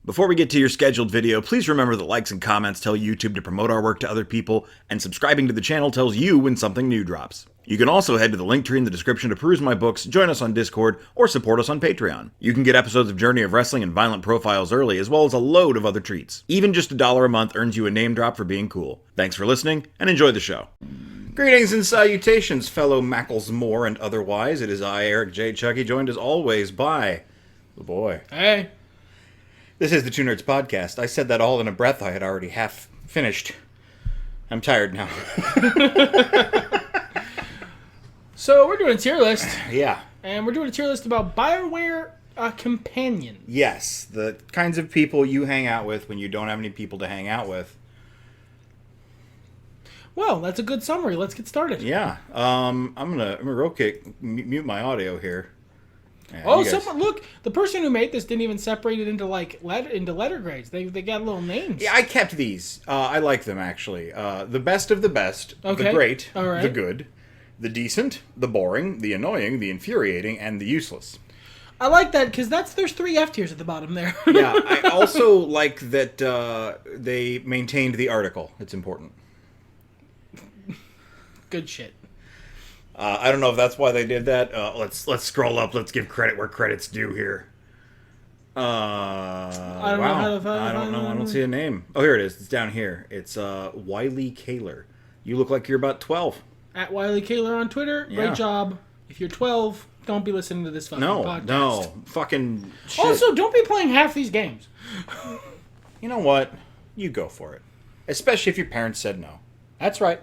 Before we get to your scheduled video, please remember that likes and comments tell YouTube to promote our work to other people, and subscribing to the channel tells you when something new drops. You can also head to the link tree in the description to peruse my books, join us on Discord, or support us on Patreon. You can get episodes of Journey of Wrestling and Violent Profiles early, as well as a load of other treats. Even just $1 a month earns you a name drop for being cool. Thanks for listening, and enjoy the show. Greetings and salutations, fellow Mackles and otherwise. It is I, Eric J. Chucky, joined as always by the boy. Hey. This is the Two Nerds Podcast. I said that all in a breath I had already half finished. I'm tired now. So we're doing a tier list. Yeah. And we're doing a tier list about BioWare companion. Yes, the kinds of people you hang out with when you don't have any people to hang out with. Well, that's a good summary. Let's get started. Yeah. I'm gonna real quick mute my audio here. Yeah, someone look! The person who made this didn't even separate it into letter grades. They got little names. Yeah, I kept these. I like them actually. The best of the best, okay. The great, All right. The good, the decent, the boring, the annoying, the infuriating, and the useless. I like that because there's 3 F tiers at the bottom there. Yeah, I also like that they maintained the article. It's important. Good shit. I don't know if that's why they did that. Let's scroll up. Let's give credit where credit's due here. I don't know. I don't see a name. Oh, here it is. It's down here. It's Wiley Kaler. You look like you're about 12. At Wiley Kaler on Twitter. Yeah. Great job. If you're 12, don't be listening to this fucking podcast. No. Fucking shit. Also, don't be playing half these games. You know what? You go for it. Especially if your parents said no. That's right.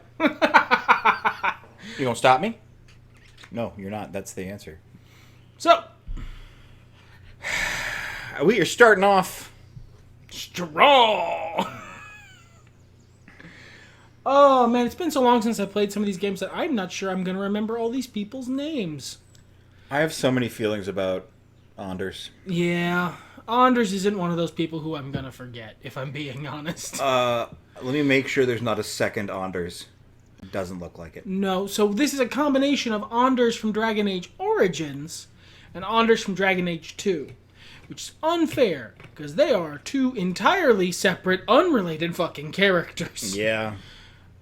You gonna stop me? No, you're not. That's the answer. So, we are starting off strong. Oh, man, it's been so long since I played some of these games that I'm not sure I'm going to remember all these people's names. I have so many feelings about Anders. Yeah, Anders isn't one of those people who I'm going to forget, if I'm being honest. Let me make sure there's not a second Anders. It doesn't look like it. No, so this is a combination of Anders from Dragon Age Origins and Anders from Dragon Age 2, which is unfair, because they are 2 entirely separate, unrelated fucking characters. Yeah.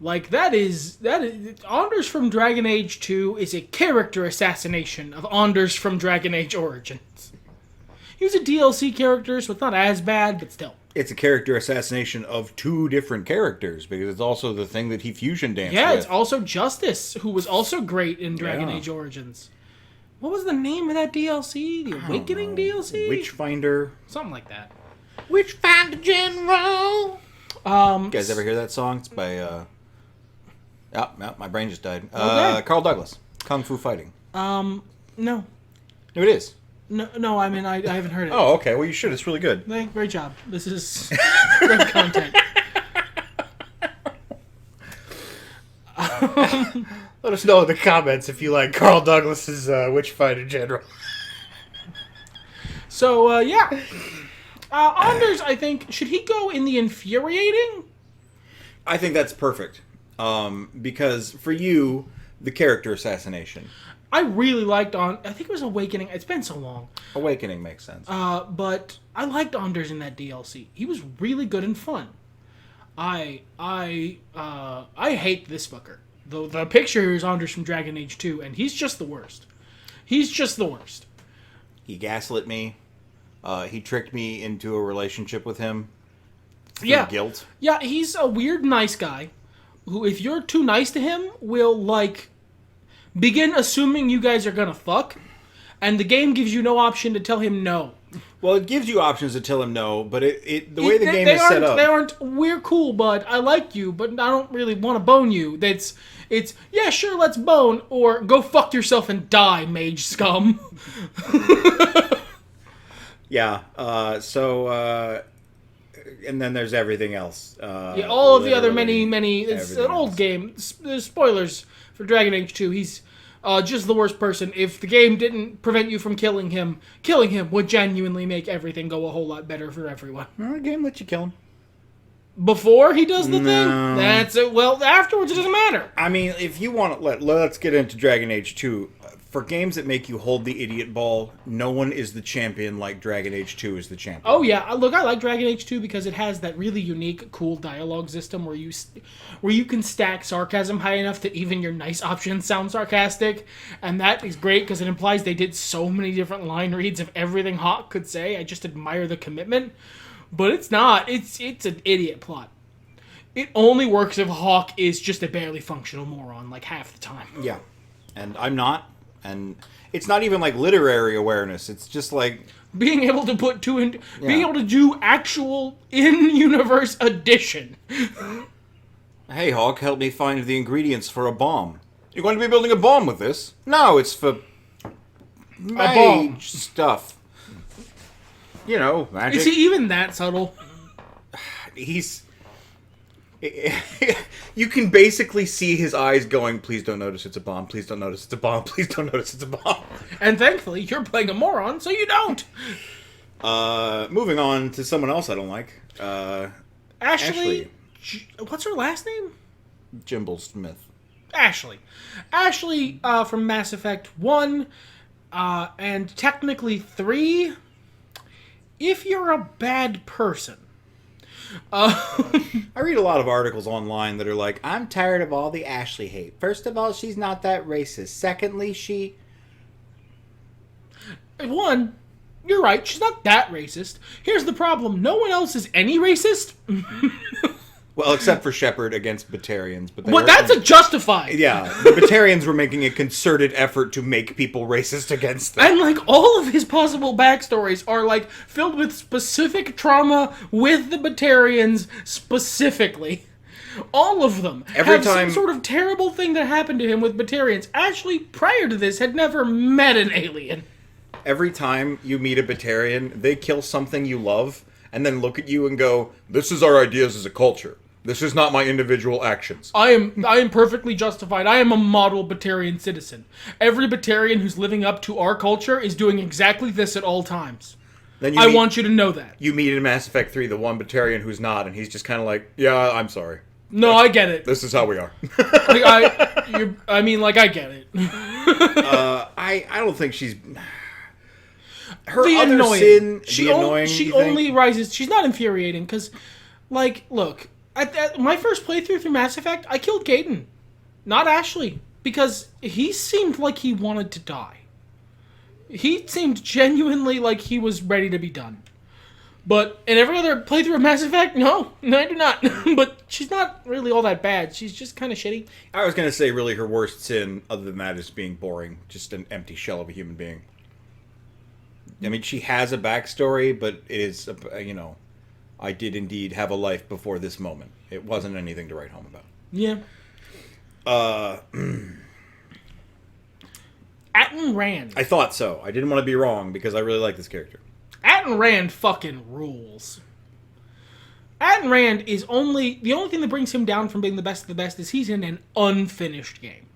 Like, that is Anders from Dragon Age 2 is a character assassination of Anders from Dragon Age Origins. He was a DLC character, so it's not as bad, but still. It's a character assassination of 2 different characters, because it's also the thing that he fusion danced with. Yeah, it's also Justice, who was also great in Dragon Age Origins. What was the name of that DLC? The Awakening DLC? Witchfinder. Something like that. Witchfinder General! You guys ever hear that song? It's by, my brain just died. Okay. Carl Douglas. Kung Fu Fighting. No. No, it is. No, I mean, I haven't heard it. Oh, okay. Well, you should. It's really good. Hey, great job. This is great content. Let us know in the comments if you like Carl Douglas's Witchfinder General. So, yeah. Anders, I think, should he go in the infuriating? I think that's perfect. Because for you, the character assassination. I really liked I think it was Awakening. It's been so long. Awakening makes sense. But I liked Anders in that DLC. He was really good and fun. I hate this fucker. The picture here is Anders from Dragon Age 2, and he's just the worst. He's just the worst. He gaslit me. He tricked me into a relationship with him. Through guilt. Yeah, he's a weird nice guy who, if you're too nice to him, will, like, begin assuming you guys are gonna fuck, and the game gives you no option to tell him no. Well, it gives you options to tell him no, but the way the game is set up... They aren't, we're cool, bud, I like you, but I don't really want to bone you. It's, yeah, sure, let's bone, or go fuck yourself and die, mage scum. Yeah, and then there's everything else. Yeah, all of the other many, it's an old game. There's spoilers for Dragon Age 2. He's just the worst person. If the game didn't prevent you from killing him would genuinely make everything go a whole lot better for everyone. Well, the game lets you kill him. Before he does the No. thing? That's it. Well, afterwards it doesn't matter. I mean, if you want to let's get into Dragon Age 2. For games that make you hold the idiot ball, no one is the champion like Dragon Age 2 is the champion. Oh yeah, look, I like Dragon Age 2 because it has that really unique, cool dialogue system where you can stack sarcasm high enough that even your nice options sound sarcastic, and that is great because it implies they did so many different line reads of everything Hawk could say. I just admire the commitment, but it's not. It's an idiot plot. It only works if Hawk is just a barely functional moron, like half the time. Yeah, and I'm not. And it's not even like literary awareness. It's just like being able to put being able to do actual in-universe addition. Hey, Hawk, help me find the ingredients for a bomb. You're going to be building a bomb with this? No, it's for mage stuff. You know, magic. Is he even that subtle? He's... You can basically see his eyes going, please don't notice it's a bomb, please don't notice it's a bomb, please don't notice it's a bomb. And thankfully, you're playing a moron, so you don't. Moving on to someone else I don't like. Ashley. What's her last name? Jimble Smith. Ashley. Ashley from Mass Effect 1 and technically 3. If you're a bad person. I read a lot of articles online that are like, I'm tired of all the Ashley hate. First of all, she's not that racist. Secondly, she... One, you're right, she's not that racist. Here's the problem, no one else is any racist. Well, except for Shepard against Batarians. But that's a justified. Yeah, the Batarians were making a concerted effort to make people racist against them. And, like, all of his possible backstories are, like, filled with specific trauma with the Batarians specifically. All of them have some sort of terrible thing that happened to him with Batarians. Ashley, prior to this, had never met an alien. Every time you meet a Batarian, they kill something you love, and then look at you and go, this is our ideas as a culture. This is not my individual actions. I am perfectly justified. I am a model Batarian citizen. Every Batarian who's living up to our culture is doing exactly this at all times. I want you to know that. You meet in Mass Effect 3 the one Batarian who's not, and he's just kind of like, yeah, I'm sorry. No, I get it. This is how we are. I get it. I don't think she's... Her the other annoying. sin, she the annoying, She only rises... She's not infuriating, because, like, look... At my first playthrough through Mass Effect, I killed Gaten. Not Ashley. Because he seemed like he wanted to die. He seemed genuinely like he was ready to be done. But in every other playthrough of Mass Effect, no, I do not. But she's not really all that bad. She's just kind of shitty. I was going to say really her worst sin, other than that, is being boring. Just an empty shell of a human being. I mean, she has a backstory, but it is, I did indeed have a life before this moment. It wasn't anything to write home about. Yeah. Atton Rand. I thought so. I didn't want to be wrong because I really like this character. Atton Rand fucking rules. Atton Rand is the only thing that brings him down from being the best of the best is he's in an unfinished game.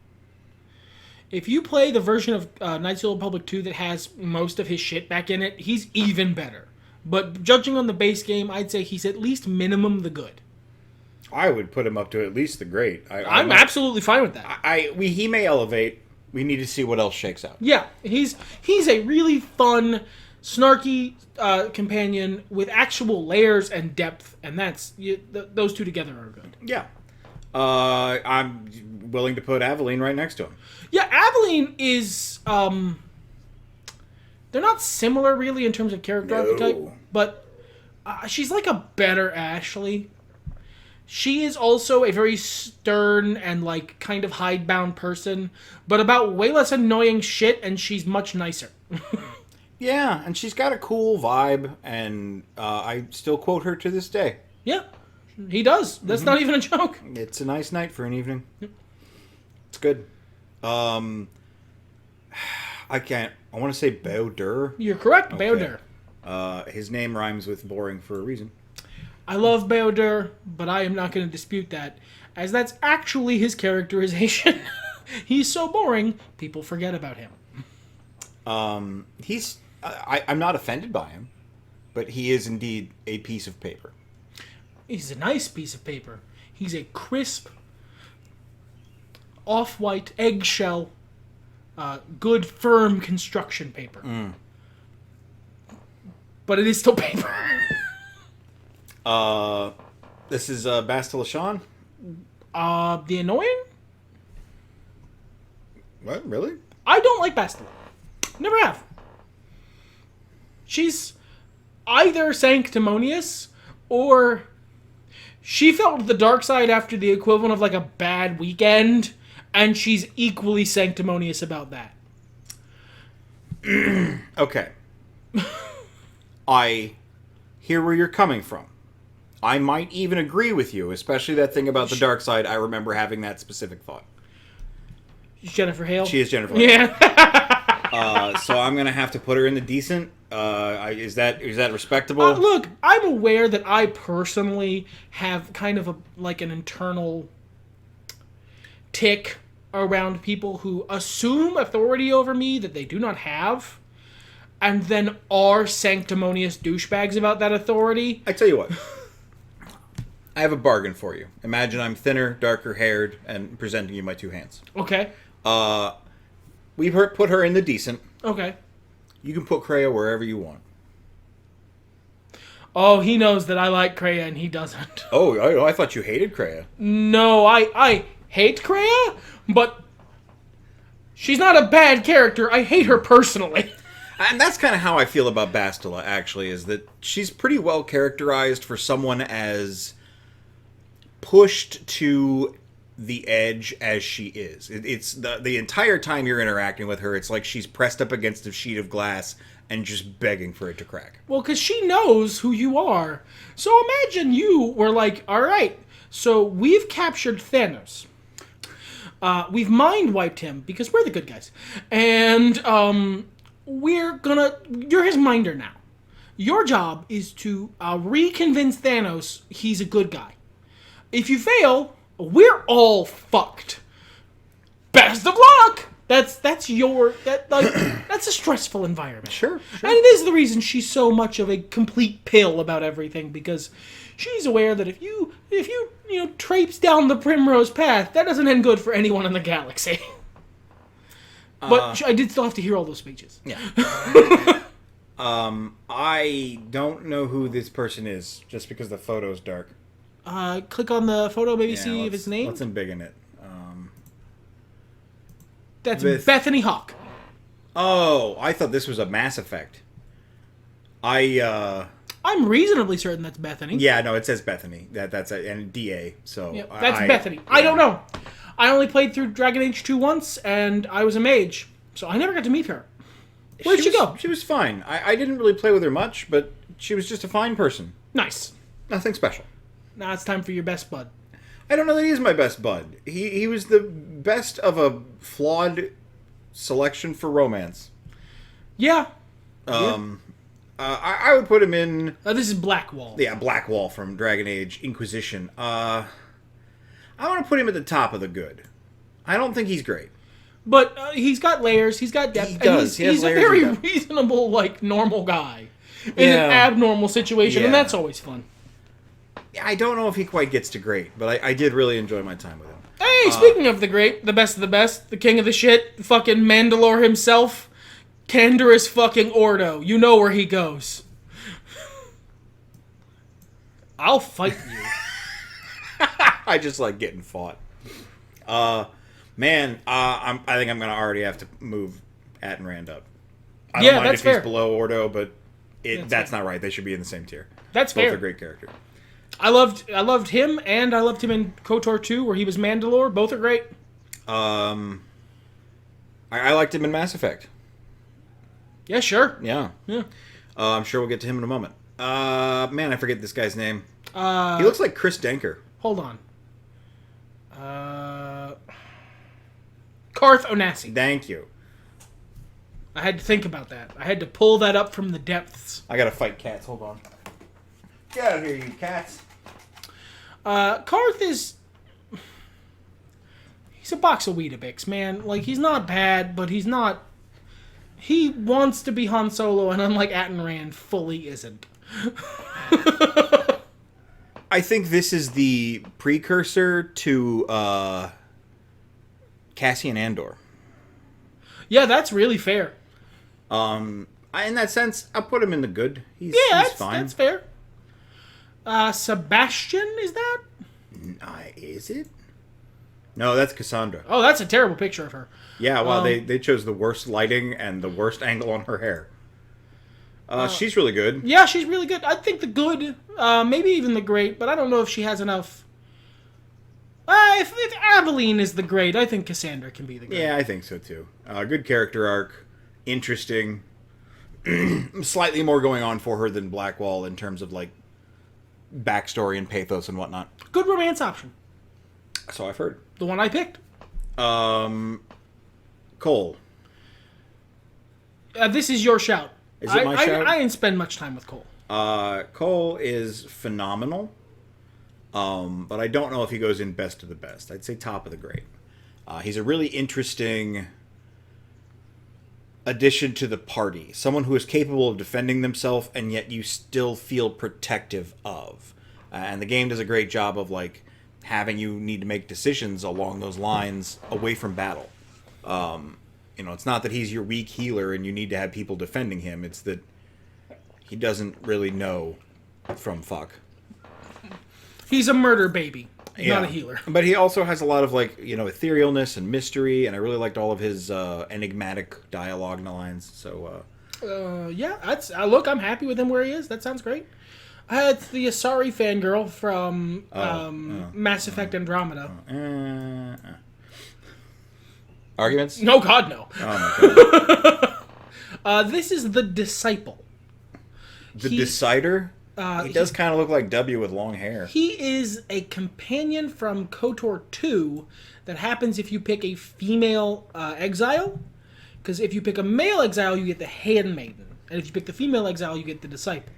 If you play the version of Knights of the Old Republic 2 that has most of his shit back in it, he's even better. But judging on the base game, I'd say he's at least minimum the good. I would put him up to at least the great. I'm absolutely fine with that. He may elevate. We need to see what else shakes out. Yeah, he's a really fun, snarky companion with actual layers and depth, and those two together are good. Yeah. I'm willing to put Aveline right next to him. Yeah, Aveline is... they're not similar, really, in terms of character archetype, but she's like a better Ashley. She is also a very stern and, like, kind of hidebound person, but about way less annoying shit, and she's much nicer. Yeah, and she's got a cool vibe, and I still quote her to this day. Yeah, he does. That's not even a joke. It's a nice night for an evening. It's good. I want to say BioWare. You're correct, Okay. BioWare. His name rhymes with boring for a reason. I love BioWare, but I am not going to dispute that, as that's actually his characterization. He's so boring, people forget about him. I'm not offended by him, but he is indeed a piece of paper. He's a nice piece of paper. He's a crisp, off-white, eggshell, good, firm construction paper. But it is still paper. This is Bastila Sean? The Annoying? What? Really? I don't like Bastila. Never have. She's either sanctimonious or she felt the dark side after the equivalent of like a bad weekend, and she's equally sanctimonious about that. Okay. I hear where you're coming from. I might even agree with you, especially that thing about the dark side. I remember having that specific thought. Jennifer Hale? She is Jennifer Hale. Yeah. So I'm going to have to put her in the decent. Is that respectable? Look, I'm aware that I personally have kind of an internal tick around people who assume authority over me that they do not have, and then are sanctimonious douchebags about that authority. I tell you what. I have a bargain for you. Imagine I'm thinner, darker haired, and presenting you my two hands. Okay. We put her in the decent. Okay. You can put Kreia wherever you want. Oh, he knows that I like Kreia and he doesn't. Oh, I thought you hated Kreia. No, I hate Kreia, but she's not a bad character. I hate her personally. And that's kind of how I feel about Bastila, actually, is that she's pretty well characterized for someone as pushed to the edge as she is. It's the entire time you're interacting with her, it's like she's pressed up against a sheet of glass and just begging for it to crack. Well, because she knows who you are. So imagine you were like, all right, so we've captured Thanos. We've mind-wiped him because we're the good guys. And you're his minder now. Your job is to reconvince Thanos he's a good guy. If you fail, we're all fucked. Best of luck. That's a stressful environment. Sure. And it is the reason she's so much of a complete pill about everything, because she's aware that if you traipse down the primrose path, that doesn't end good for anyone in the galaxy. But I did still have to hear all those speeches. Yeah. I don't know who this person is, just because the photo's dark. Click on the photo, maybe see if it's named. Let's embiggen it. That's Bethany Hawk. Oh, I thought this was a Mass Effect. I'm reasonably certain that's Bethany. Yeah, no, it says Bethany. That's and DA. So yeah, that's Bethany. Yeah. I don't know. I only played through Dragon Age 2 once, and I was a mage, so I never got to meet her. Where'd she go? She was fine. I didn't really play with her much, but she was just a fine person. Nice. Nothing special. Now it's time for your best bud. I don't know that he is my best bud. He was the best of a flawed selection for romance. Yeah. I would put him in... this is Blackwall. Yeah, Blackwall from Dragon Age Inquisition. I want to put him at the top of the good. I don't think he's great. But he's got layers, he's got depth. He does. He's a very reasonable, normal guy in an abnormal situation, and that's always fun. I don't know if he quite gets to great, but I did really enjoy my time with him. Hey, speaking of the great, the best of the best, the king of the shit, fucking Mandalore himself, Canderous fucking Ordo. You know where he goes. I'll fight you. I just like getting fought. Man, I think I'm gonna already have to move At and Rand up. I don't mind if he's below Ordo, but that's not right. They should be in the same tier. That's fair. Both are great characters. I loved him, and I loved him in KOTOR 2, where he was Mandalore. Both are great. I liked him in Mass Effect. Yeah, sure. Yeah. I'm sure we'll get to him in a moment. Man, I forget this guy's name. He looks like Chris Denker. Hold on. Karth Onasi. Thank you. I had to think about that. I had to pull that up from the depths. I gotta fight cats. Hold on. Get out of here, you cats. Karth is... He's a box of Weetabix, man. He's not bad, but he's not... He wants to be Han Solo, and unlike At and Rand, fully isn't. I think this is the precursor to Cassian Andor. Yeah, that's really fair. In that sense, I'll put him in the good. He's fine. That's fair. Sebastian, is that? Is it? No, that's Cassandra. Oh, that's a terrible picture of her. Yeah, well, they chose the worst lighting and the worst angle on her hair. She's really good. Yeah, she's really good. I think the good, maybe even the great, but I don't know if she has enough. If Aveline is the great, I think Cassandra can be the great. Yeah, I think so too. Good character arc, interesting. Slightly more going on for her than Blackwall in terms of like backstory and pathos and whatnot. Good romance option. So I've heard. The one I picked. Cole. This is your shout. Is it my shout? I didn't spend much time with Cole. Cole is phenomenal. But I don't know if he goes in best of the best. I'd say top of the great. He's a really interesting addition to the party. Someone who is capable of defending themselves and yet you still feel protective of. And the game does a great job of like having you need to make decisions along those lines away from battle. It's not that he's your weak healer and you need to have people defending him. It's that he doesn't really know from fuck. He's a murder baby, not a healer. But he also has a lot of like, etherealness and mystery, and I really liked all of his enigmatic dialogue lines. So look, I'm happy with him where he is. That sounds great. It's the Asari fangirl from Mass Effect Andromeda. Arguments? No, God, no. Oh my god. This is the Disciple. The Decider? He does kind of look like W with long hair. He is a companion from KOTOR 2 that happens if you pick a female exile. Because if you pick a male exile, you get the Handmaiden. And if you pick the female exile, you get the Disciple.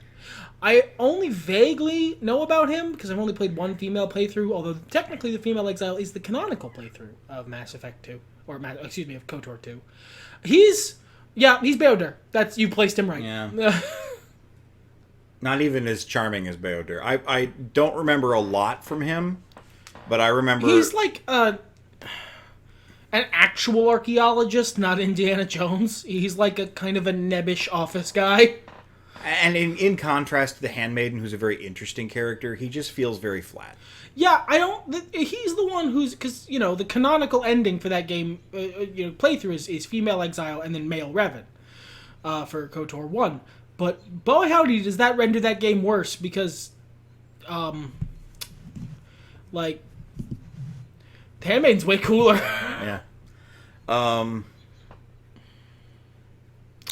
I only vaguely know about him because I've only played one female playthrough, although technically the female exile is the canonical playthrough of Mass Effect 2. Of KOTOR 2. He's BioWare. You placed him right. Yeah. Not even as charming as BioWare. I don't remember a lot from him, but I remember... He's like an actual archaeologist, not Indiana Jones. He's like a kind of a nebbish office guy. And in contrast to the Handmaiden, who's a very interesting character, he just feels very flat. Yeah, he's the one who's... Because, the canonical ending for that game, playthrough is female exile and then male Revan for KOTOR 1. But boy howdy, does that render that game worse because, the Handmaiden's way cooler. Yeah.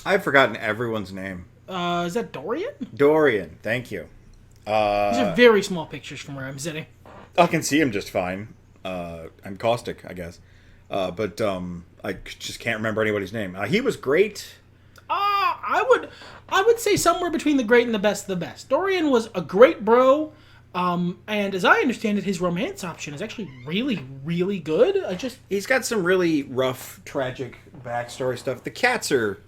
I've forgotten everyone's name. Is that Dorian? Dorian, thank you. These are very small pictures from where I'm sitting. I can see him just fine. I'm caustic, I guess. But I just can't remember anybody's name. He was great. I would say somewhere between the great and the best of the best. Dorian was a great bro, and as I understand it, his romance option is actually really, really good. He's got some really rough, tragic backstory stuff. The cats are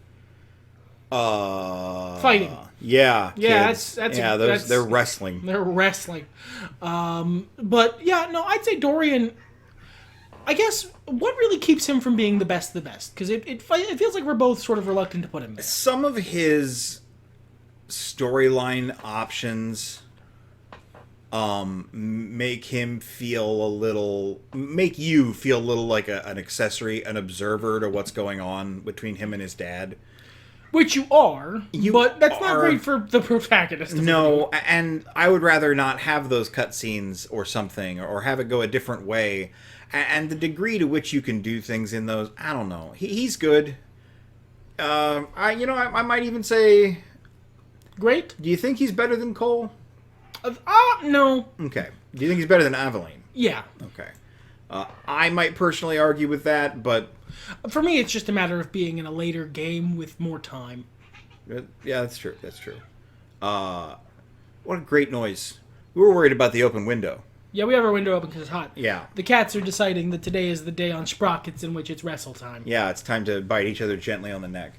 fighting. Yeah. They're wrestling. They're wrestling. But yeah, no, I'd say Dorian. I guess what really keeps him from being the best of the best? Because it feels like we're both sort of reluctant to put him there. Some of his storyline options make you feel a little like an accessory, an observer to what's going on between him and his dad. Which you are, but that's not great for the protagonist. No, and I would rather not have those cutscenes or something, or have it go a different way. And the degree to which you can do things in those, I don't know. He's good. I might even say... Great? Do you think he's better than Cole? No. Okay. Do you think he's better than Aveline? Yeah. Okay. I might personally argue with that, but... For me, it's just a matter of being in a later game with more time. Yeah, that's true. What a great noise. We were worried about the open window. Yeah, we have our window open because it's hot. Yeah. The cats are deciding that today is the day on Sprockets in which it's wrestle time. Yeah, it's time to bite each other gently on the neck.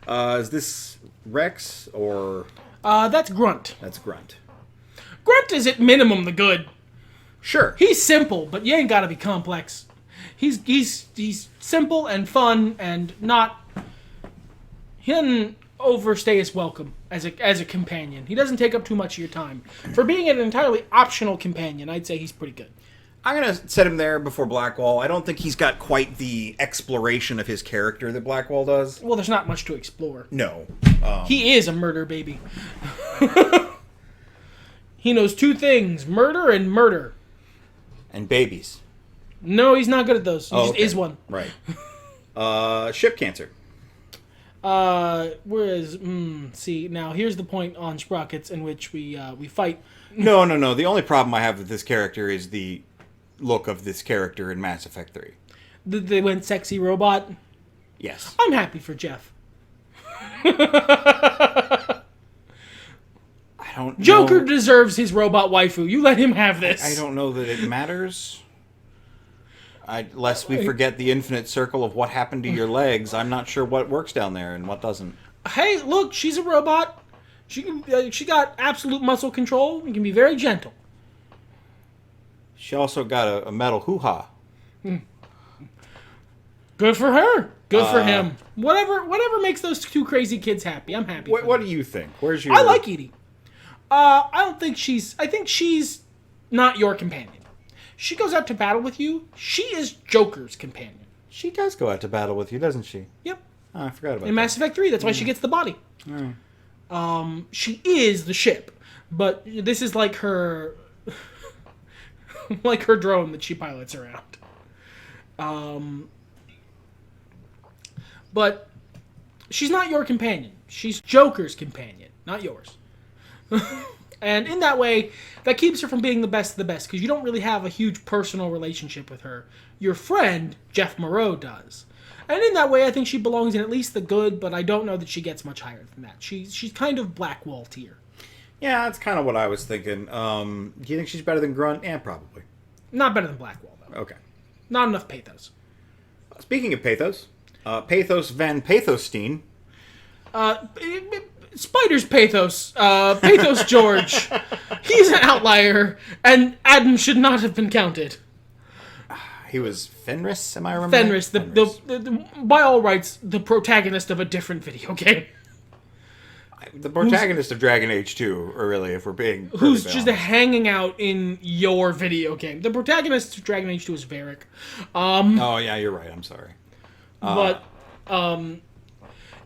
Is this Rex or... That's Grunt. That's Grunt. Grunt is at minimum the good. Sure. He's simple, but you ain't gotta be complex. He's simple and fun and not. He doesn't overstay his welcome as a companion. He doesn't take up too much of your time. For being an entirely optional companion, I'd say he's pretty good. I'm going to set him there before Blackwall. I don't think he's got quite the exploration of his character that Blackwall does. Well, there's not much to explore. No. He is a murder baby. He knows two things, murder and murder. And babies. No, he's not good at those. He just okay. is one. Right. Ship cancer. Whereas, see, now here's the point on Sprockets in which we fight. No. The only problem I have with this character is the look of this character in Mass Effect 3. They went sexy robot. Yes. I'm happy for Jeff. I don't Joker know. deserves his robot waifu. You let him have this. I don't know that it matters. Lest we forget the infinite circle of what happened to your legs, I'm not sure what works down there and what doesn't. Hey, look, she's a robot. She got absolute muscle control and can be very gentle. She also got a metal hoo-ha. Good for her. Good for him. Whatever makes those two crazy kids happy, I'm happy. What do you think? Where's your... I like Edie. I don't think she's... I think she's not your companion. She goes out to battle with you. She is Joker's companion. She does go out to battle with you, doesn't she? Yep. Oh, I forgot about that. In Mass Effect 3, that's why she gets the body. She is the ship. But this is like her... like her drone that she pilots around. But she's not your companion. She's Joker's companion, not yours. And in that way, that keeps her from being the best of the best, because you don't really have a huge personal relationship with her. Your friend, Jeff Moreau, does. And in that way, I think she belongs in at least the good, but I don't know that she gets much higher than that. She's kind of Blackwall tier. Yeah, that's kind of what I was thinking. Do you think she's better than Grunt? Yeah, probably. Not better than Blackwall, though. Okay. Not enough pathos. Speaking of pathos, Pathos Van Pathostein. Spider's Pathos. Pathos George. He's an outlier, and Adam should not have been counted. He was Fenris, am I remembering? Fenris, the by all rights, the protagonist of a different video game. The protagonist of Dragon Age 2, or really, if we're being... Who's perfectly just honest. hanging out in your video game. The protagonist of Dragon Age 2 is Varric. Oh, yeah, you're right, I'm sorry.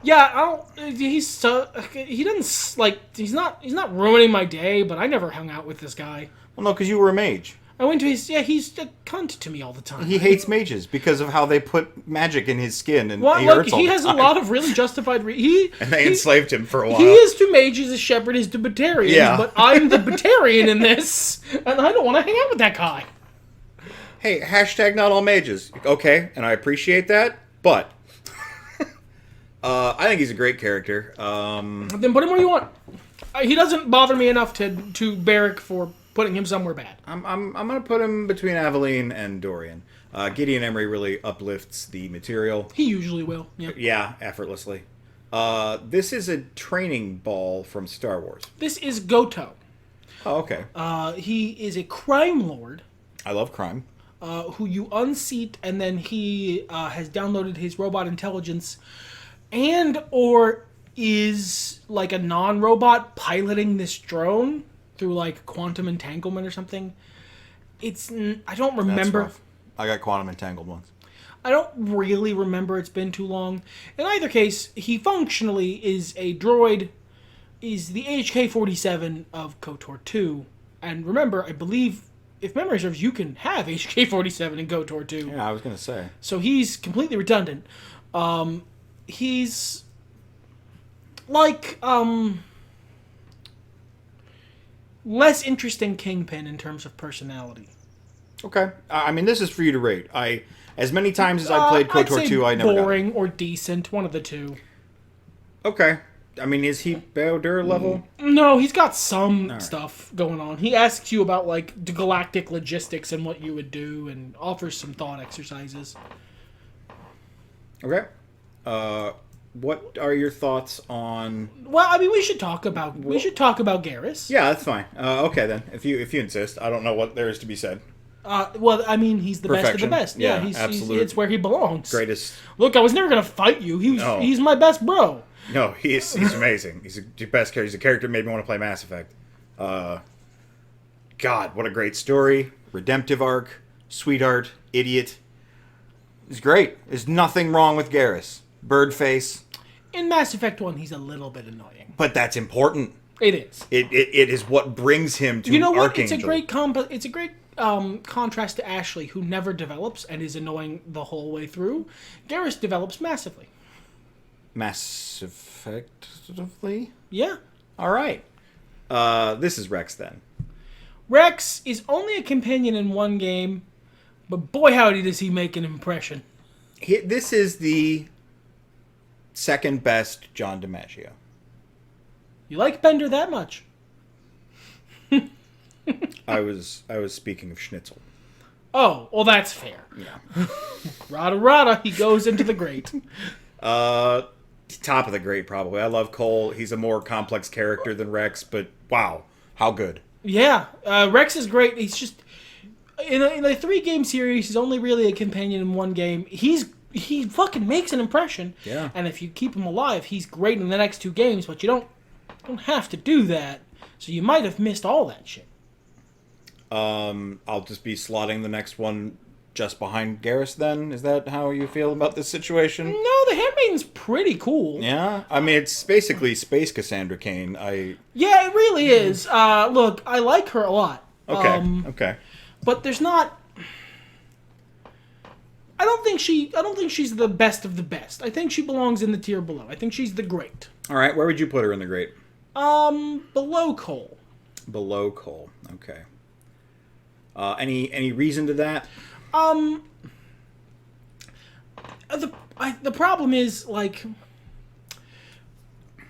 Yeah, I don't... He's so... He doesn't, like... He's not ruining my day, but I never hung out with this guy. Well, no, because you were a mage. I went to his... Yeah, he's a cunt to me all the time. He hates mages because of how they put magic in his skin, and Well, he look, hurts all he the has a time. lot of really justified... And they enslaved him for a while. He is to mages as Shepard is to Batarians, Yeah. but I'm the Batarian in this, and I don't want to hang out with that guy. Hey, hashtag not all mages. Okay, and I appreciate that, but... I think he's a great character. Then put him where you want. He doesn't bother me enough to barrack for putting him somewhere bad. I'm gonna put him between Aveline and Dorian. Gideon Emery really uplifts the material. He usually will. Yeah. Yeah, effortlessly. This is a training ball from Star Wars. This is Goto. Oh, okay. He is a crime lord I love crime. who you unseat, and then he has downloaded his robot intelligence, and or is like a non-robot piloting this drone through like quantum entanglement or something. I don't That's remember. rough. I got quantum entangled once. I don't really remember. It's been too long. In either case, he functionally is a droid, is the HK-47 of KOTOR 2. And remember, I believe, if memory serves, you can have HK-47 in KOTOR 2. Yeah, I was gonna say. So he's completely redundant. He's like less interesting Kingpin in terms of personality. Okay. I mean, this is for you to rate. As many times as I played I'd KOTOR say 2, I never got it. boring or decent, one of the two. Okay. I mean, is he BioWare level? No, he's got some stuff going on. He asks you about like the galactic logistics and what you would do, and offers some thought exercises. Okay. what are your thoughts on? Well, I mean, we should talk about Garrus. Yeah, that's fine. Okay then, if you insist, I don't know what there is to be said. Well, I mean, he's the best of the Perfection. best. Yeah, He's absolute. it's where he belongs. Greatest. Look, I was never gonna fight you. No. He's my best bro. No, he's amazing. He's the best character. He's a character that made me want to play Mass Effect. God, what a great story. Redemptive arc. Sweetheart. Idiot. He's great. There's nothing wrong with Garrus. Birdface. In Mass Effect 1, he's a little bit annoying. But that's important. It is. It is what brings him to You know what? Archangel. It's a great contrast to Ashley, who never develops and is annoying the whole way through. Garrus develops massively. Mass Effectively? Yeah. All right. This is Rex then. Rex is only a companion in one game, but boy howdy does he make an impression. This is the second best John DiMaggio. You like Bender that much? I was speaking of Schnitzel. Oh, well, that's fair. Yeah. Rada, he goes into the grate. Top of the grade, probably. I love Cole. He's a more complex character than Rex, but wow, how good. Yeah, Rex is great. He's just in a 3-game series. He's only really a companion in one game. He fucking makes an impression. Yeah. And if you keep him alive, he's great in the next 2 games. But you don't have to do that. So you might have missed all that shit. I'll just be slotting the next one just behind Garrus then? Is that how you feel about this situation? No, the Handmaiden's pretty cool. Yeah? I mean, it's basically Space Cassandra Cain. Yeah, it really is. Look, I like her a lot. Okay, okay. But there's not... I don't think she's the best of the best. I think she belongs in the tier below. I think she's the great. All right, where would you put her in the great? Below Cole. Below Cole, okay. Any reason to that? The problem is, like,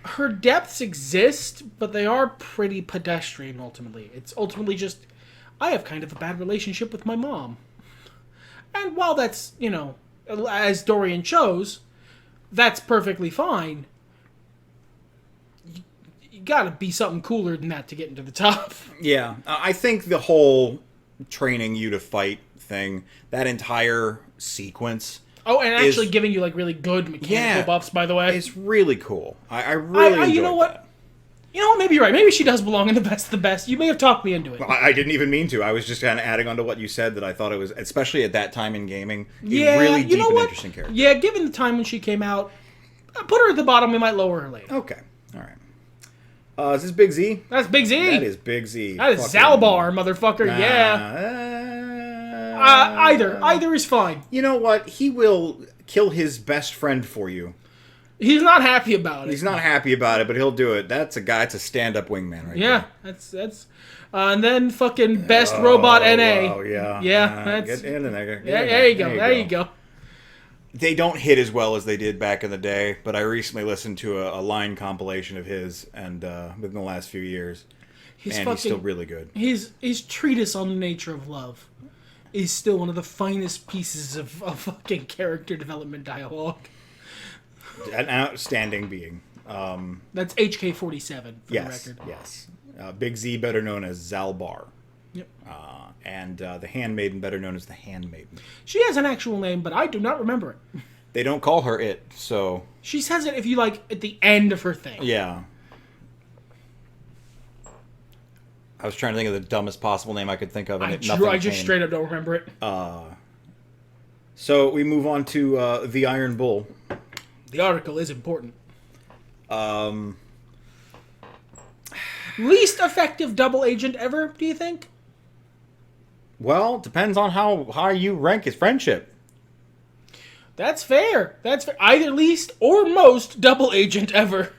her depths exist, but they are pretty pedestrian, ultimately. It's ultimately just, I have kind of a bad relationship with my mom. And while that's, as Dorian shows, that's perfectly fine, you gotta be something cooler than that to get into the top. Yeah, I think the whole training you to fight thing, that entire sequence... Oh, and actually giving you, like, really good mechanical buffs, by the way. It's really cool. I really enjoyed you know what? that. You know what? Maybe you're right. Maybe she does belong in the best of the best. You may have talked me into it. I didn't even mean to. I was just kind of adding on to what you said, that I thought it was, especially at that time in gaming, a really deep and interesting character. Yeah, given the time when she came out, put her at the bottom. We might lower her later. Okay. All right. Is this Big Z? That's Big Z. That is Big Z. That is Zalbar, motherfucker. Yeah. Either is fine. You know what? He will kill his best friend for you. He's not happy about it. He's not happy about it, but he'll do it. That's a guy. It's a stand-up wingman, right? Yeah, that's. And then fucking best robot NA. Oh yeah. Yeah, that's. Get in there. Yeah, there you go. There you go. They don't hit as well as they did back in the day, but I recently listened to a line compilation of his, and within the last few years, he's still really good. His treatise on the nature of love is still one of the finest pieces of fucking character development dialogue. An outstanding being. That's HK-47 for the record. Yes. Big Z, better known as Zalbar. Yep. And the Handmaiden, better known as the Handmaiden. She has an actual name, but I do not remember it. They don't call her it, so... She says it if you like at the end of her thing. Yeah. I was trying to think of the dumbest possible name I could think of, and I just straight up don't remember it. So we move on to the Iron Bull. The article is important. Least effective double agent ever, do you think? Well, depends on how high you rank his friendship. That's fair. That's fair. Either least or most double agent ever.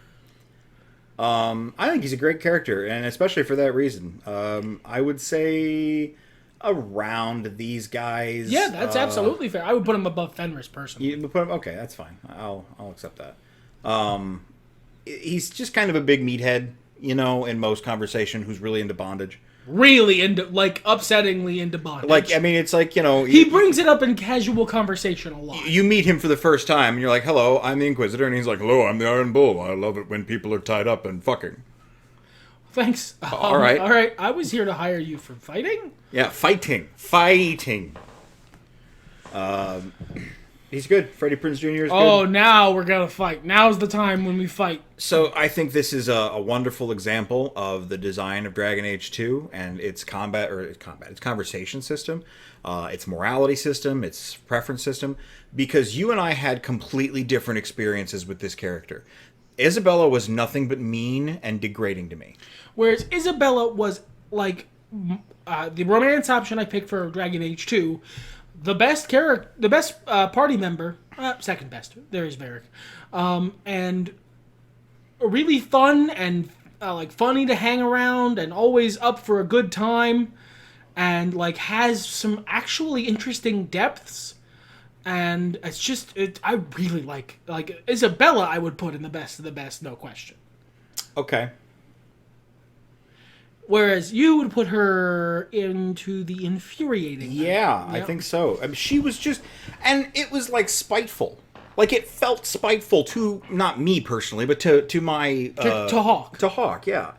I think he's a great character, and especially for that reason. I would say around these guys. Yeah, that's absolutely fair. I would put him above Fenris personally. You put him, okay, that's fine. I'll accept that. He's just kind of a big meathead, in most conversation, who's really into bondage. really into, like, upsettingly into bondage. Like, I mean, it's like, you know... He brings it up in casual conversation a lot. You meet him for the first time, and you're like, hello, I'm the Inquisitor, and he's like, hello, I'm the Iron Bull. I love it when people are tied up and fucking. Thanks. All right. All right, I was here to hire you for fighting? Yeah, fighting. He's good. Freddie Prinze Jr. is good. Oh, now we're gonna fight. Now's the time when we fight. So I think this is a wonderful example of the design of Dragon Age 2 and its its conversation system, its morality system, its preference system, because you and I had completely different experiences with this character. Isabella was nothing but mean and degrading to me. Whereas Isabella was, like, the romance option I picked for Dragon Age 2, the best character, the best party member, second best, there is Varric, and really fun and like funny to hang around and always up for a good time, and like has some actually interesting depths, and it's just I really like Isabella. I would put in the best of the best, no question. Okay. Whereas you would put her into the infuriating. Yeah, I think so. I mean, she was just... And it was, like, spiteful. Like, it felt spiteful to... Not me, personally, but to my... To Hawk. To Hawk, yeah.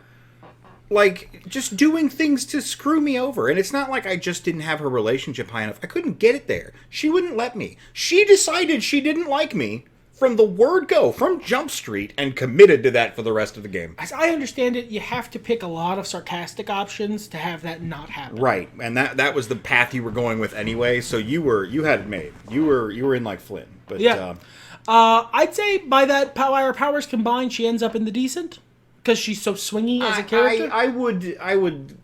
Like, just doing things to screw me over. And it's not like I just didn't have her relationship high enough. I couldn't get it there. She wouldn't let me. She decided she didn't like me from the word go, from Jump Street, and committed to that for the rest of the game. As I understand it, you have to pick a lot of sarcastic options to have that not happen. Right, and that was the path you were going with anyway. So you had it made. You were in like Flynn. But yeah, I'd say by that our powers combined, she ends up in the decent because she's so swingy as a character. I would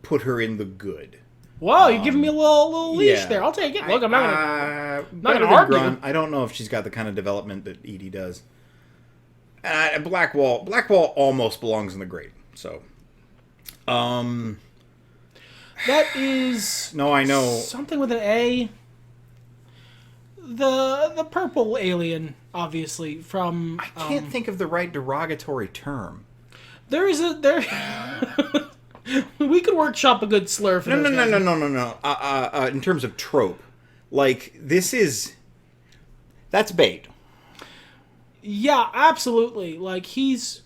put her in the good. Whoa, you're giving me a little leash yeah. there. I'll take it. Look, I'm not gonna argue. Grunt. I don't know if she's got the kind of development that Edie does. Blackwall almost belongs in the grade. So, that is no, I know something with an A. The purple alien, obviously from. I can't think of the right derogatory term. There. We could workshop a good slur for those guys. No. In terms of trope, like that's bait. Yeah, absolutely. Like he's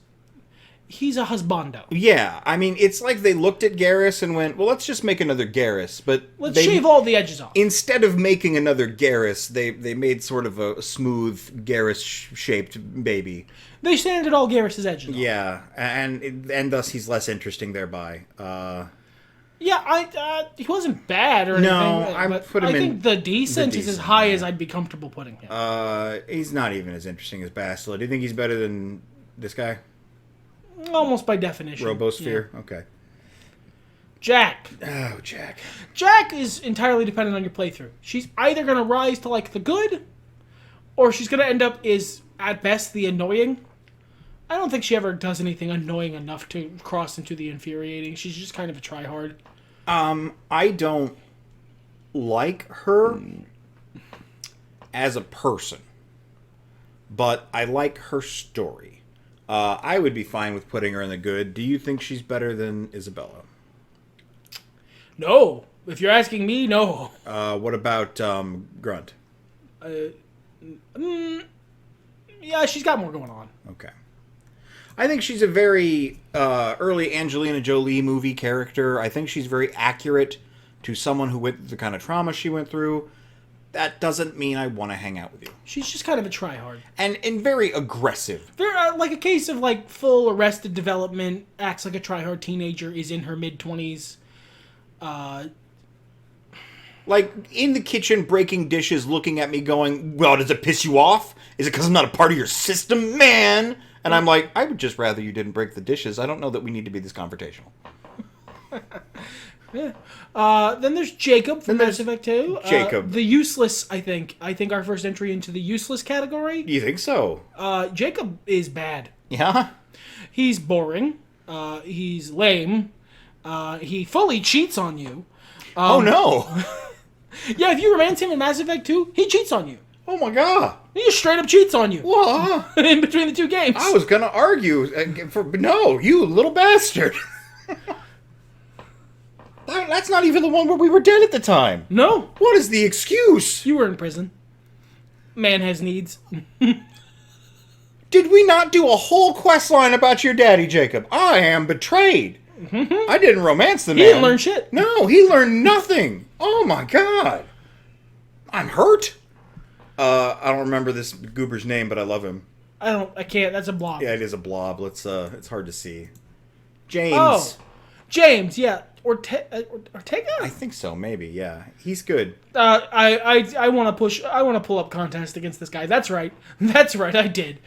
a husbando. Yeah, I mean, it's like they looked at Garrus and went, "Well, let's just make another Garrus." But let's shave all the edges off. Instead of making another Garrus, they made sort of a smooth Garrus-shaped baby. They sanded all Garrus's edges off. Yeah, and thus he's less interesting thereby. Yeah, he wasn't bad or anything. No, I think the decent is as high as I'd be comfortable putting him. He's not even as interesting as Bastila. Do you think he's better than this guy? Almost by definition. Robosphere? Yeah. Okay. Jack. Oh, Jack. Jack is entirely dependent on your playthrough. She's either going to rise to, like, the good, or she's going to end up at best, the annoying. I don't think she ever does anything annoying enough to cross into the infuriating. She's just kind of a tryhard. I don't like her as a person, but I like her story. I would be fine with putting her in the good. Do you think she's better than Isabella? No. If you're asking me, no. What about Grunt? Yeah, she's got more going on. Okay. I think she's a very early Angelina Jolie movie character. I think she's very accurate to someone who went through the kind of trauma she went through. That doesn't mean I want to hang out with you. She's just kind of a tryhard. And very aggressive. Very, like a case of like full Arrested Development, acts like a tryhard teenager, is in her mid-20s. Like, in the kitchen, breaking dishes, looking at me going, well, does it piss you off? Is it because I'm not a part of your system, man? And I'm like, I would just rather you didn't break the dishes. I don't know that we need to be this confrontational. Yeah. Then there's Jacob from Mass Effect 2. Jacob. The useless, I think. I think our first entry into the useless category. You think so? Jacob is bad. Yeah? He's boring. He's lame. He fully cheats on you. Oh, no. Yeah, if you romance him in Mass Effect 2, he cheats on you. Oh, my God. He just straight up cheats on you. What? In between the two games. I was going to argue. No, you little bastard. That's not even the one where we were dead at the time. No, What is the excuse? you were in prison. Man has needs. Did we not do a whole quest line about your daddy, Jacob? I am betrayed. I didn't romance the man. He didn't learn shit. No, he learned nothing. Oh my god. I'm hurt. I don't remember this goober's name, but I love him. I can't. That's a blob. Yeah, it is a blob. It's hard to see. James. Oh, James. Yeah, Ortega. I think so. Maybe. Yeah, he's good. I want to push. I want to pull up contest against this guy. That's right. That's right. I did.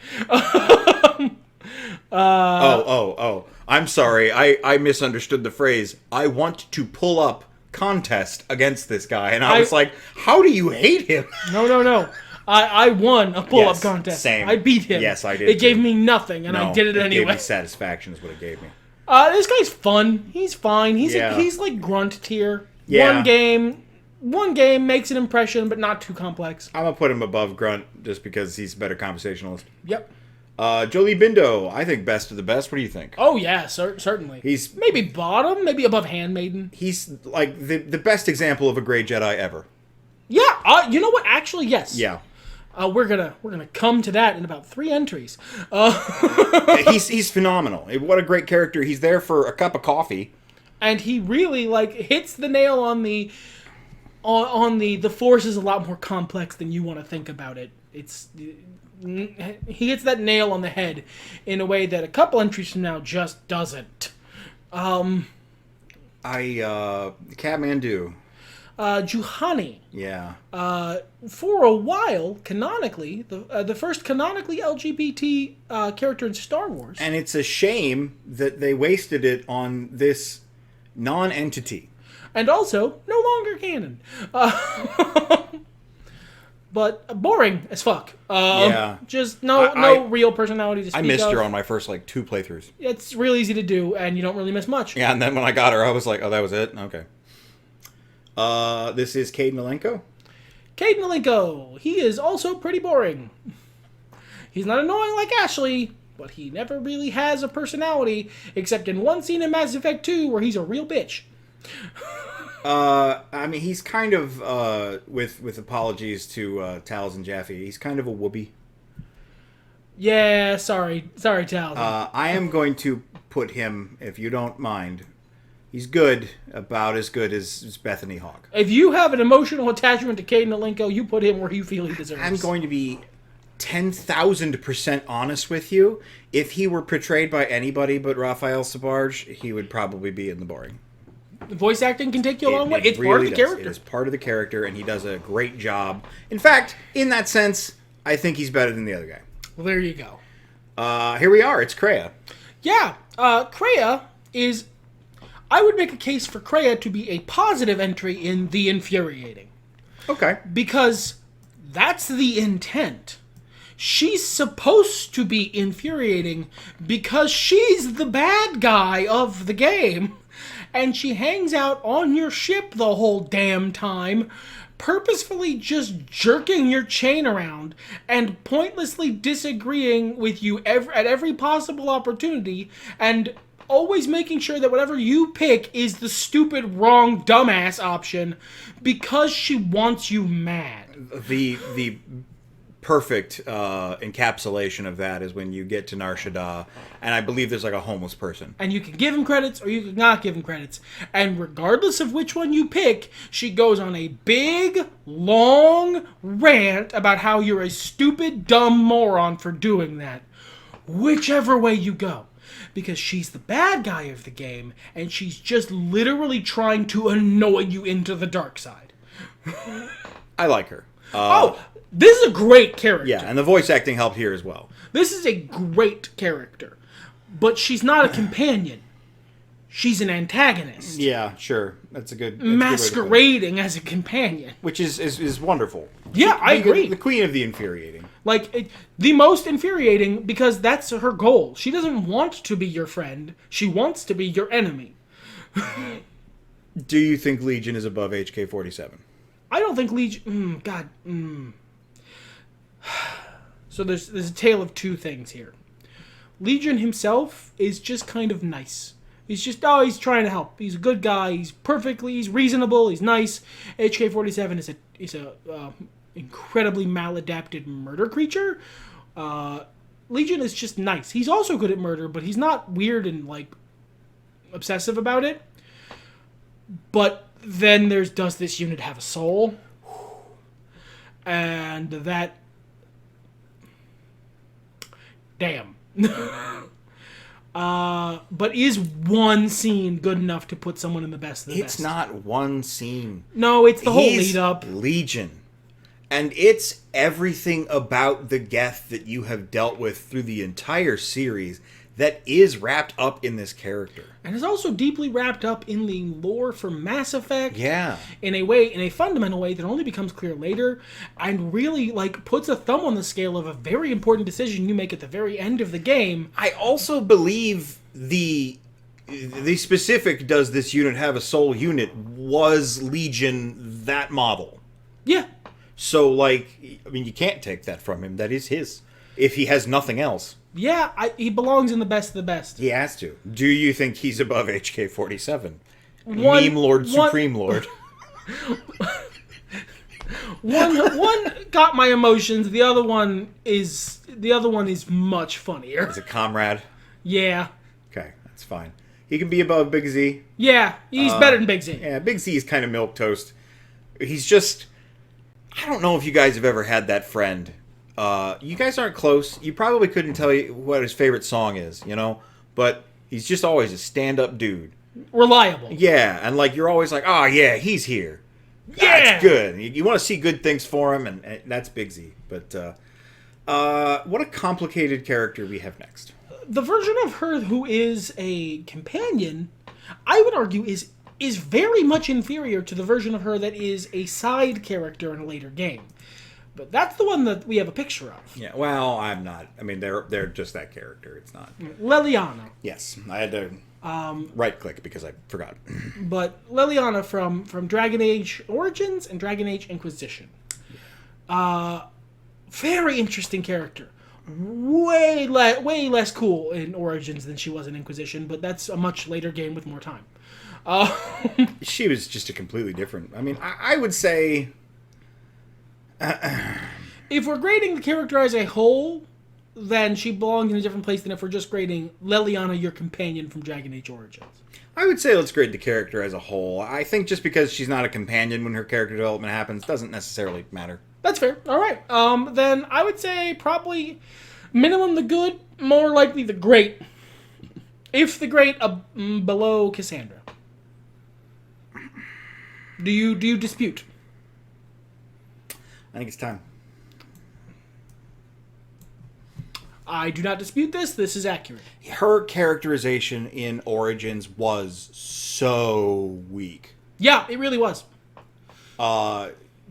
Oh. I'm sorry. I misunderstood the phrase. I want to pull up contest against this guy, and I was like, how do you hate him? No. I won a pull-up Yes, contest. same. I beat him. Yes, I did It gave too. me nothing, and I did it It anyway. gave me satisfaction is what it gave me. This guy's fun. He's fine. He's Yeah. he's like grunt tier. Yeah. One game makes an impression, but not too complex. I'm gonna put him above Grunt just because he's a better conversationalist. Yep. Jolie Bindo, I think best of the best. What do you think? Oh yeah, certainly. He's maybe bottom, maybe above Handmaiden. he's like the best example of a great Jedi ever. Yeah. You know what? Actually, yes. Yeah. We're gonna come to that in about 3 entries. He's phenomenal. What a great character. He's there for a cup of coffee. And he really hits the nail on the Force is a lot more complex than you want to think about it. He hits that nail on the head in a way that a couple entries from now just doesn't. Kathmandu. Juhani. Yeah. For a while, canonically, the first canonically LGBT character in Star Wars. And it's a shame that they wasted it on this non-entity. And also, no longer canon. But boring as fuck. Yeah. Just no real personality to speak I missed of. her on my first 2 playthroughs. It's real easy to do, and you don't really miss much. Yeah, and then when I got her, I was like, oh, that was it? Okay. This is Cade Malenko. Cade Malenko. He is also pretty boring. He's not annoying like Ashley, but he never really has a personality, except in one scene in Mass Effect 2 where he's a real bitch. I mean, he's kind of, with apologies to Tals and Jaffe, he's kind of a whoopee. Yeah, sorry, Tals. I am going to put him, if you don't mind, he's good, about as good as Bethany Hawk. If you have an emotional attachment to Cade Malenko, you put him where you feel he deserves. I'm going to be 10,000% honest with you. If he were portrayed by anybody but Raphael Sabarge, he would probably be in the boring. Voice acting can take you a long way. It's really part of the does. character. It is part of the character, and he does a great job. In fact, in that sense, I think he's better than the other guy. Well, there you go. Here we are. It's Kreia. Yeah, Kreia is... I would make a case for Kreia to be a positive entry in The Infuriating. Okay. Because that's the intent. She's supposed to be infuriating because she's the bad guy of the game. And she hangs out on your ship the whole damn time, purposefully just jerking your chain around and pointlessly disagreeing with you at every possible opportunity, and always making sure that whatever you pick is the stupid, wrong, dumbass option because she wants you mad. The perfect encapsulation of that is when you get to Nar Shaddaa, and I believe there's a homeless person. And you can give him credits or you can not give him credits. And regardless of which one you pick, she goes on a big, long rant about how you're a stupid, dumb moron for doing that. Whichever way you go. Because she's the bad guy of the game, and she's just literally trying to annoy you into the dark side. I like her. This is a great character. Yeah, and the voice acting helped here as well. This is a great character. But she's not a companion. She's an antagonist. Yeah, sure. That's a good... Masquerading as a companion. Which is wonderful. Yeah, I agree. The queen of the infuriating. The most infuriating because that's her goal. She doesn't want to be your friend. She wants to be your enemy. Do you think Legion is above HK-47? I don't think Legion... So there's a tale of two things here. Legion himself is just kind of nice. He's just, he's trying to help. He's a good guy. He's reasonable. He's nice. HK-47 is a incredibly maladapted murder creature. Legion is just nice. He's also good at murder, but he's not weird and, like, obsessive about it. But then does this unit have a soul? And that... Damn. But is one scene good enough to put someone in the best of the best? It's not one scene. No, it's the whole lead up. Legion. And it's everything about the Geth that you have dealt with through the entire series that is wrapped up in this character. And is also deeply wrapped up in the lore for Mass Effect. Yeah. In a fundamental way that only becomes clear later, and really, like, puts a thumb on the scale of a very important decision you make at the very end of the game. I also believe the specific "does this unit have a soul" unit was Legion, that model. Yeah. So, like, I mean, you can't take that from him. That is his. If he has nothing else. Yeah, he belongs in the best of the best. He has to. Do you think he's above HK-47? Meme Lord, Supreme Lord. One got my emotions. The other one is much funnier. He's a comrade. Yeah. Okay, that's fine. He can be above Big Z. Yeah, he's better than Big Z. Yeah, Big Z is kind of milquetoast. He's just... I don't know if you guys have ever had that friend. You guys aren't close. You probably couldn't tell you what his favorite song is, you know? But he's just always a stand-up dude. Reliable. Yeah, and like you're always like, oh yeah, he's here. Yeah! That's good. You want to see good things for him, and that's Big Z. But what a complicated character we have next. The version of her who is a companion, I would argue, is very much inferior to the version of her that is a side character in a later game. But that's the one that we have a picture of. Yeah, well, I'm not. I mean, they're just that character. It's not. Leliana. Yes, I had to right-click because I forgot. But Leliana from Dragon Age Origins and Dragon Age Inquisition. Very interesting character. Way less cool in Origins than she was in Inquisition, but that's a much later game with more time. She was just a completely different... I mean, I would say... If we're grading the character as a whole, then she belongs in a different place than if we're just grading Leliana, your companion from Dragon Age Origins. I would say let's grade the character as a whole. I think just because she's not a companion when her character development happens doesn't necessarily matter. That's fair. All right. Then I would say probably minimum the good, more likely the great. If the great, below Cassandra. Do you dispute? I think it's time. I do not dispute this. This is accurate. Her characterization in Origins was so weak. Yeah, it really was.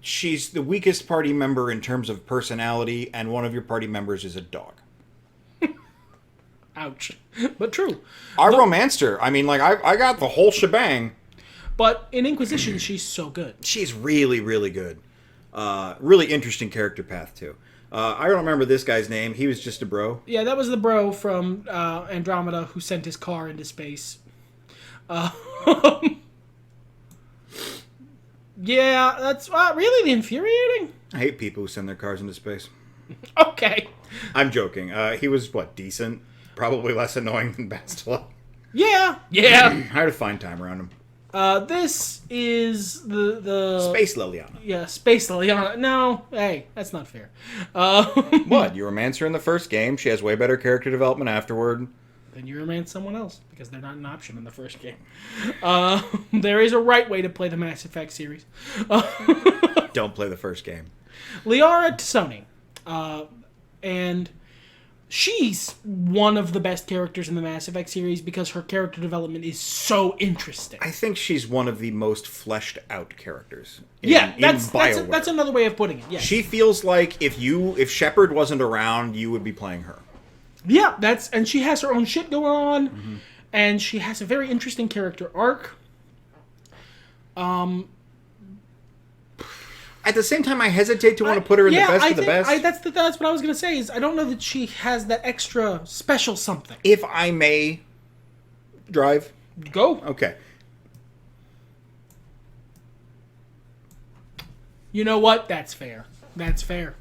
She's the weakest party member in terms of personality, and one of your party members is a dog. Ouch. But true. I romanced her. I mean, like, I got the whole shebang. But in Inquisition, she's so good. She's really, really good. Really interesting character path, too. I don't remember this guy's name. He was just a bro. Yeah, that was the bro from Andromeda who sent his car into space. Yeah, that's really infuriating. I hate people who send their cars into space. Okay. I'm joking. He was, decent? Probably less annoying than Bastila. Yeah. I had a fine time around him. This is the Space Liliana. Yeah, Space Liliana. No, hey, that's not fair. What? You romance her in the first game. She has way better character development afterward. Then you romance someone else, because they're not an option in the first game. There is a right way to play the Mass Effect series. Don't play the first game. Liara T'Soni. And she's one of the best characters in the Mass Effect series because her character development is so interesting. I think she's one of the most fleshed out characters in BioWare. That's another way of putting it. Yes. She feels like if Shepard wasn't around, you would be playing her. Yeah, and she has her own shit going on, and she has a very interesting character arc. At the same time, I hesitate to want to put her in the best of the best. That's what I was going to say, is I don't know that she has that extra special something. If I may drive, Go. Okay. You know what? That's fair. That's fair.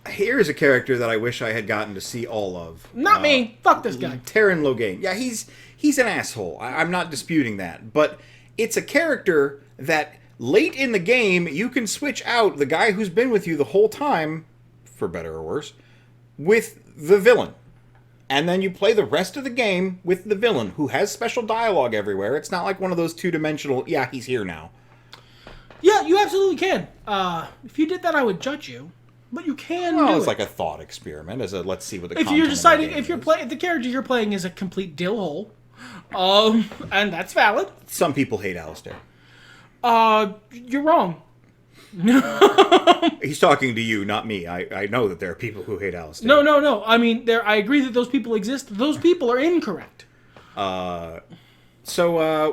Here's a character that I wish I had gotten to see all of. Not me. Fuck this guy. Taron Logain. Yeah, he's an asshole. I'm not disputing that. But it's a character that late in the game, you can switch out the guy who's been with you the whole time, for better or worse, with the villain. And then you play the rest of the game with the villain, who has special dialogue everywhere. It's not like one of those two-dimensional, yeah, he's here now. Yeah, you absolutely can. If you did that, I would judge you. But you can do It's it. like a thought experiment. Let's see what the If content you're of the deciding, game if you're is. the character you're playing is a complete dillhole, and that's valid. Some people hate Alistair. You're wrong. He's talking to you, not me. I know that there are people who hate Alistair. No. I mean, I agree that those people exist. Those people are incorrect. So,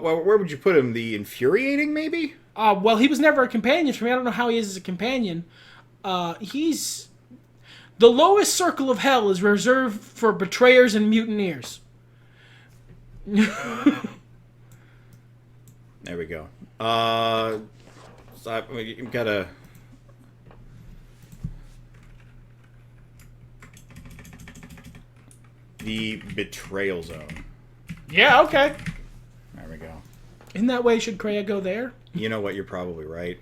where would you put him? The infuriating, maybe? Well, he was never a companion for me. I don't know how he is as a companion. He's... The lowest circle of hell is reserved for betrayers and mutineers. There we go. So you've got to... The Betrayal Zone. Yeah, okay. There we go. In that way, should Kreia go there? You know what? You're probably right.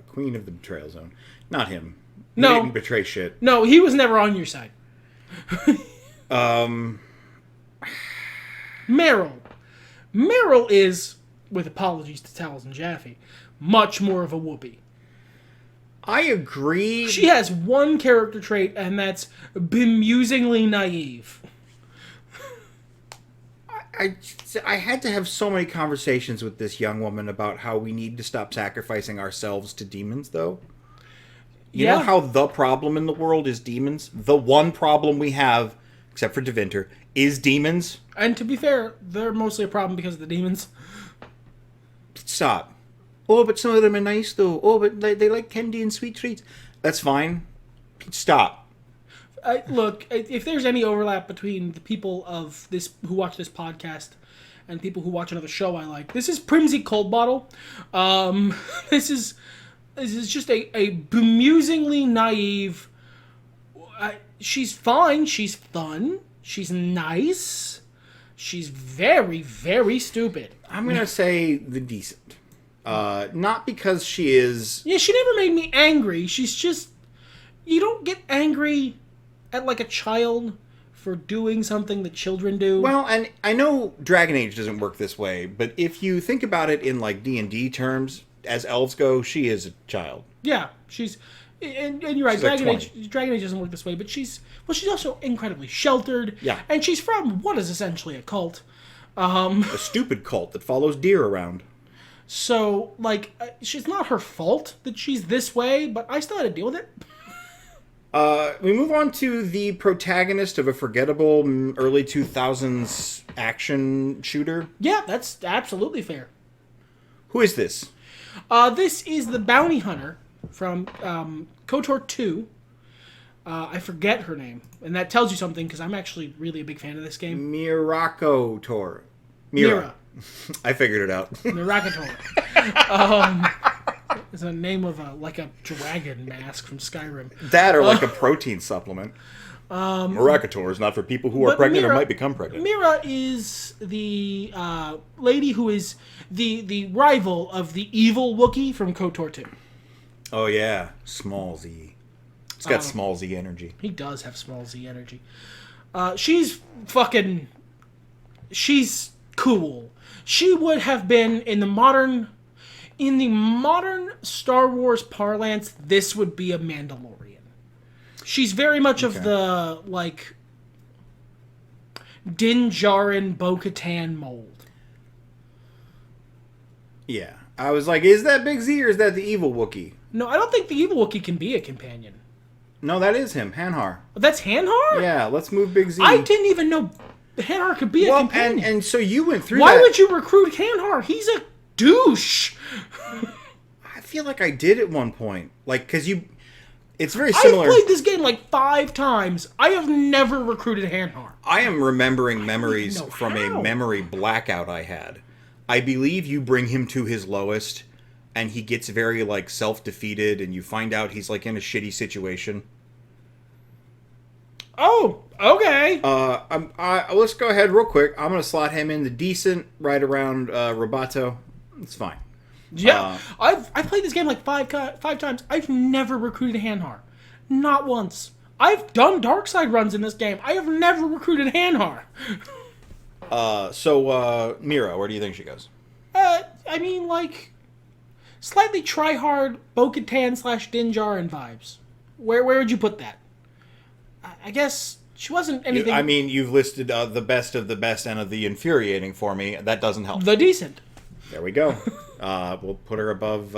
Queen of the Betrayal Zone. Not him. He No. didn't betray shit. No, he was never on your side. Meryl. Meryl is, with apologies to Towels and Jaffe, much more of a whoopee. I agree. She has one character trait, and that's bemusingly naive. I had to have so many conversations with this young woman about how we need to stop sacrificing ourselves to demons, though. You know how the problem in the world is demons? The one problem we have, except for Devinter, is demons. And to be fair, they're mostly a problem because of the demons. Stop. Oh, but some of them are nice, though. Oh, but they like candy and sweet treats. That's fine. Stop. Look, if there's any overlap between the people of this who watch this podcast and people who watch another show I like, this is Primsy Cold Bottle. This is just a bemusingly naive... she's fine. She's fun. She's nice. She's very, very stupid. I'm going to say the decent. Not because she is... Yeah, she never made me angry. She's just... You don't get angry at, like, a child for doing something that children do. Well, and I know Dragon Age doesn't work this way, but if you think about it in, like, D&D terms, as elves go, she is a child. Yeah, she's... And you're right, She's like Dragon Age doesn't work this way, but she's also incredibly sheltered. Yeah. And she's from what is essentially a cult. A stupid cult that follows deer around. So, like, it's not her fault that she's this way, but I still had to deal with it. We move on to the protagonist of a forgettable early 2000s action shooter. Yeah, that's absolutely fair. Who is this? This is the bounty hunter from KOTOR 2. I forget her name, and that tells you something, because I'm actually really a big fan of this game. Mirako Tor. Mira. I figured it out. Mirakator. It's a name of a dragon mask from Skyrim. That or like a protein supplement. Mirakator is not for people who are pregnant or might become pregnant. Mira is the lady who is the rival of the evil Wookiee from KOTOR 2. Oh yeah, Small Z. It's got Small Z energy. He does have Small Z energy. She's cool. She would have been in the modern Star Wars parlance, this would be a Mandalorian. She's very much of the, like, Din Djarin Bo-Katan mold. Yeah. I was like, is that Big Z or is that the evil Wookiee? No, I don't think the evil Wookiee can be a companion. No, that is him, Hanhar. That's Hanhar? Yeah, let's move Big Z. I didn't even know Hanhar could be a companion. And so you went through Why that. would you recruit Hanhar? He's a douche. I feel like I did at one point. Like, because It's very similar. I've played this game like 5 times. I have never recruited Hanhar. I am remembering memories know from how. a memory blackout I had. I believe you bring him to his lowest, and he gets very, like, self-defeated, and you find out he's, like, in a shitty situation. Oh, okay. Let's go ahead real quick. I'm going to slot him in the decent, right around Roboto. It's fine. Yeah, I've played this game like five times. I've never recruited Hanhar. Not once. I've done dark side runs in this game. I have never recruited Hanhar. So Mira, where do you think she goes? I mean, like, slightly try-hard Bo-Katan / Din Djarin vibes. Where would you put that? I guess she wasn't anything... I mean, you've listed the best of the best and of the infuriating for me. That doesn't help. The decent. There we go. We'll put her above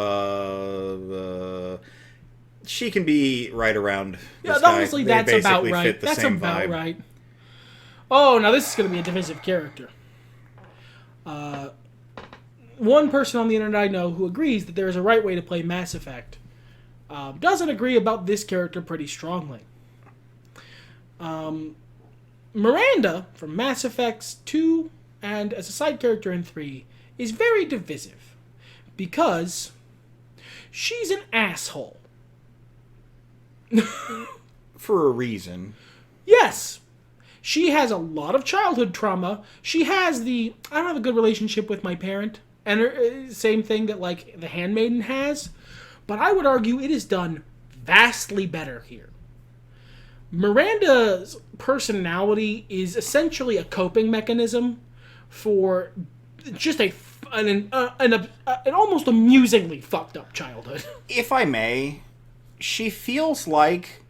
she can be right around this guy. Honestly, They that's about basically right. fit the That's same about vibe. right. Oh, now this is going to be a divisive character. One person on the internet I know who agrees that there is a right way to play Mass Effect doesn't agree about this character pretty strongly. Miranda from Mass Effects 2 and as a side character in 3 is very divisive because she's an asshole. For a reason. Yes. She has a lot of childhood trauma. She has I don't have a good relationship with my parent. And same thing that, like, the Handmaiden has. But I would argue it is done vastly better here. Miranda's personality is essentially a coping mechanism for just an almost amusingly fucked up childhood. If I may, she feels like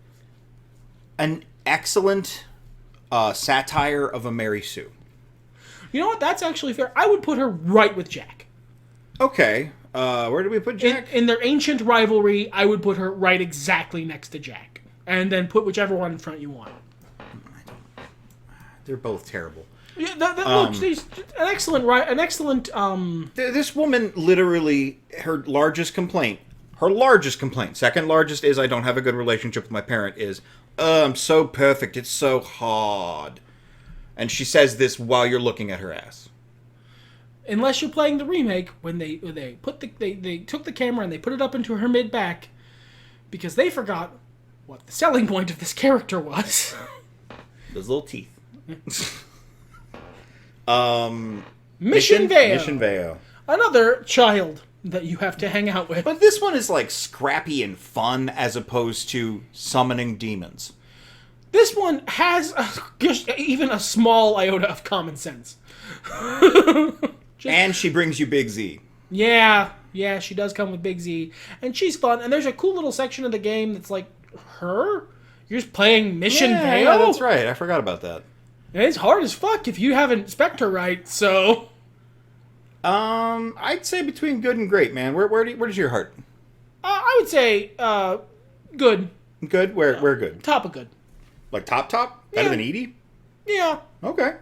an excellent satire of a Mary Sue. You know what? That's actually fair. I would put her right with Jack. Okay. Where do we put Jack? In their ancient rivalry, I would put her right exactly next to Jack. And then put whichever one in front you want. They're both terrible. Yeah, look, she's an excellent... This woman literally, her largest complaint, second largest is I don't have a good relationship with my parent, is, I'm so perfect, it's so hard. And she says this while you're looking at her ass. Unless you're playing the remake, when they took the camera and they put it up into her mid-back, because they forgot what the selling point of this character was. Those little teeth. Mission Veo. Mission Veo. Another child that you have to hang out with. But this one is like scrappy and fun as opposed to summoning demons. This one has just even a small iota of common sense. And she brings you Big Z. Yeah, she does come with Big Z. And she's fun. And there's a cool little section of the game that's like, her? You're just playing Mission Veo? Yeah, that's right. I forgot about that. And it's hard as fuck if you haven't spec'd her right, so... I'd say between good and great, man. Where does your heart? I would say, good. Good? Where good? Top of good. Like top? Better Yeah. than Edie? Yeah. Okay.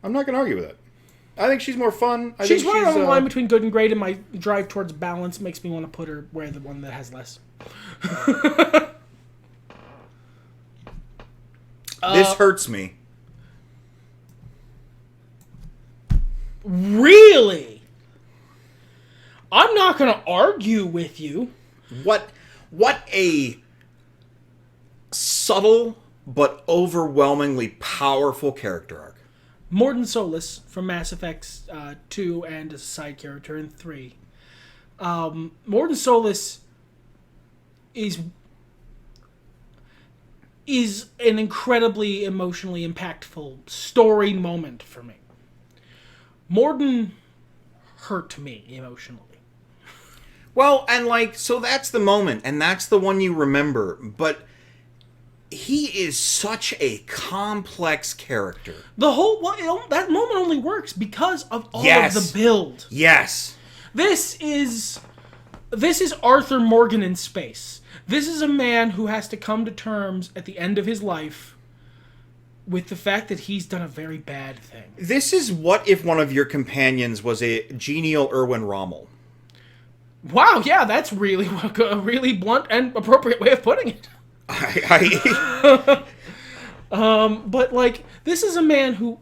I'm not gonna argue with that. I think she's more fun. She's right on the line between good and great, and my drive towards balance makes me want to put her where the one that has less. This hurts me. Really? I'm not going to argue with you. What a subtle but overwhelmingly powerful character arc. Mordin Solus from Mass Effect 2 and as a side character in 3. Mordin Solus is an incredibly emotionally impactful story moment for me. Mordin hurt me emotionally. Well, and like, so that's the moment, and that's the one you remember, but he is such a complex character. That moment only works because of all of the build. Yes. This is Arthur Morgan in space. This is a man who has to come to terms at the end of his life with the fact that he's done a very bad thing. This is what if one of your companions was a genial Erwin Rommel. Wow, yeah, that's really a really blunt and appropriate way of putting it. But like, this is a man who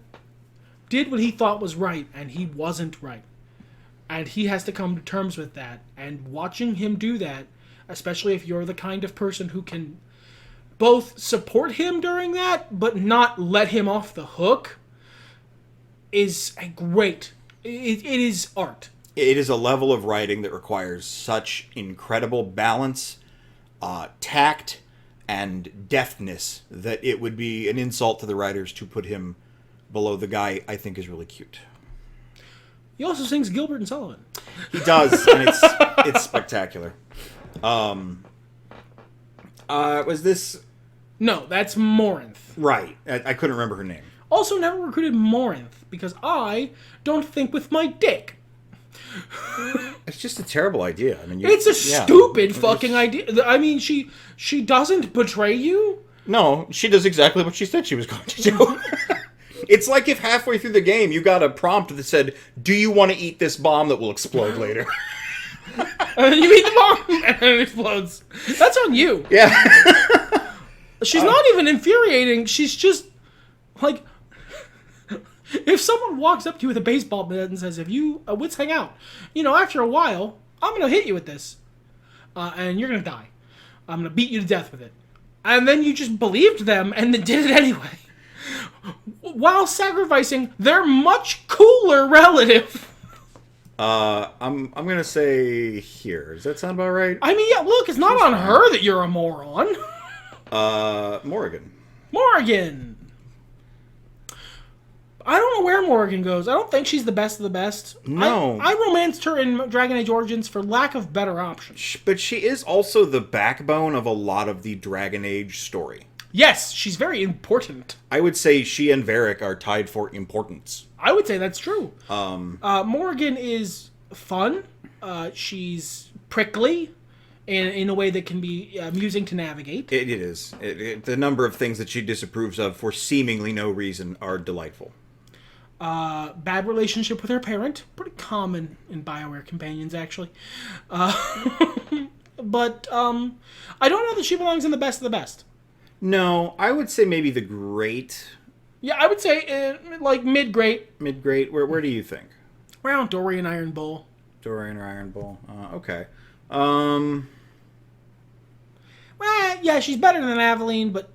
did what he thought was right, and he wasn't right. And he has to come to terms with that. And watching him do that, especially if you're the kind of person who can both support him during that, but not let him off the hook, is a great. It is art. It is a level of writing that requires such incredible balance, tact, and deftness that it would be an insult to the writers to put him below the guy I think is really cute. He also sings Gilbert and Sullivan. He does, and it's spectacular. Was this... No, that's Morinth. Right. I couldn't remember her name. Also never recruited Morinth, because I don't think with my dick. It's just a terrible idea. I mean, It's a stupid fucking idea. I mean, she doesn't betray you? No, she does exactly what she said she was going to do. It's like if halfway through the game you got a prompt that said, "Do you want to eat this bomb that will explode later?" And then you eat the bomb, and then it explodes. That's on you. Yeah. She's not even infuriating. She's just, like... If someone walks up to you with a baseball bat and says, "If you let's hang out," after a while, I'm gonna hit you with this, and you're gonna die. I'm gonna beat you to death with it, and then you just believed them and then did it anyway, while sacrificing their much cooler relative. I'm gonna say here. Does that sound about right? I mean, yeah. Look, it's not on her that you're a moron. Morrigan. Morrigan. I don't know where Morrigan goes. I don't think she's the best of the best. No. I romanced her in Dragon Age Origins for lack of better options. But she is also the backbone of a lot of the Dragon Age story. Yes, she's very important. I would say she and Varric are tied for importance. I would say that's true. Morrigan is fun. She's prickly in a way that can be amusing to navigate. It is. The number of things that she disapproves of for seemingly no reason are delightful. Bad relationship with her parent. Pretty common in BioWare companions, actually. But I don't know that she belongs in the best of the best. No, I would say maybe the great. Yeah, I would say like mid-great. Mid-great. Where do you think? Around Dorian Iron Bull. Dorian or Iron Bull. Okay. Well, yeah, she's better than Aveline, but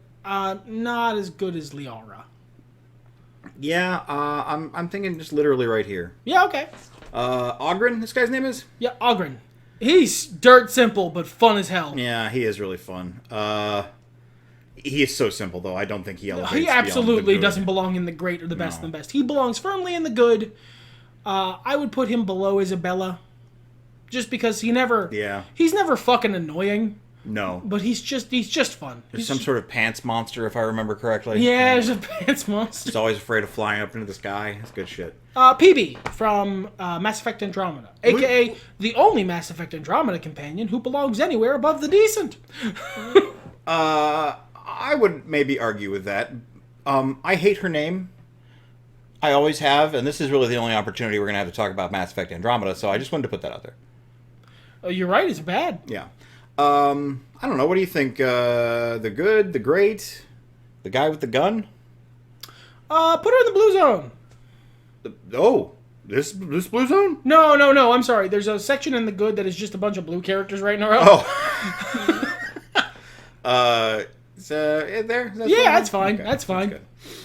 not as good as Liara. Yeah, I'm thinking just literally right here. Yeah, okay. Ogren, this guy's name is? Yeah, Ogren. He's dirt simple, but fun as hell. Yeah, he is really fun. He is so simple, though. I don't think he elevates. He absolutely beyond the good. doesn't belong in the great or the best and the best. He belongs firmly in the good. I would put him below Isabella, just because he's never fucking annoying. No. But he's just fun. There's some sort of pants monster, if I remember correctly. Yeah, there's a pants monster. He's always afraid of flying up into the sky. That's good shit. PB from Mass Effect Andromeda, a.k.a. the only Mass Effect Andromeda companion who belongs anywhere above the decent. I would maybe argue with that. I hate her name. I always have, and this is really the only opportunity we're going to have to talk about Mass Effect Andromeda, so I just wanted to put that out there. You're right, it's bad. Yeah. I don't know. What do you think? The good, the great, the guy with the gun? Put her in the blue zone. This blue zone? No. I'm sorry. There's a section in the good that is just a bunch of blue characters right in a row. Oh. There? Yeah, that's fine. Okay. That's fine. That's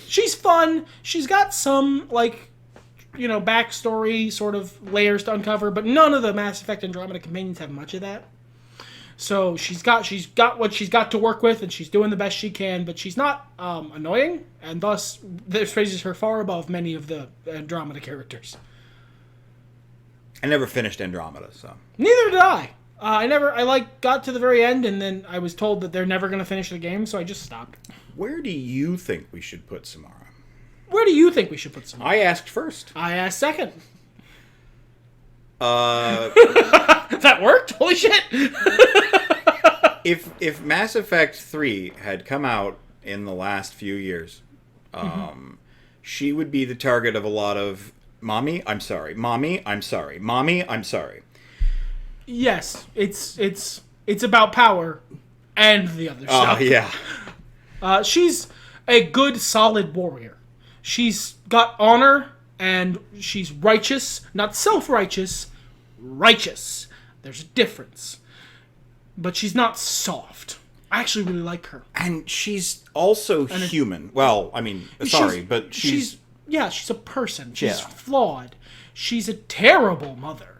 She's fun. She's got some backstory sort of layers to uncover, but none of the Mass Effect Andromeda companions have much of that. So she's got what she's got to work with, and she's doing the best she can, but she's not annoying, and thus this raises her far above many of the Andromeda characters. I never finished Andromeda, so. Neither did I. I got to the very end, and then I was told that they're never going to finish the game, so I just stopped. Where do you think we should put Samara? Where do you think we should put Samara? I asked first. I asked second. That worked? Holy shit! If Mass Effect 3 had come out in the last few years, she would be the target of a lot of "Mommy, I'm sorry. Mommy, I'm sorry. Mommy, I'm sorry." Yes, it's about power and the other stuff. Oh, yeah. She's a good, solid warrior. She's got honor, and she's righteous. Not self-righteous, righteous. There's a difference. But she's not soft. I actually really like her. And she's also human. Well, I mean, sorry, but she's she's a person. She's Yeah. flawed. She's a terrible mother.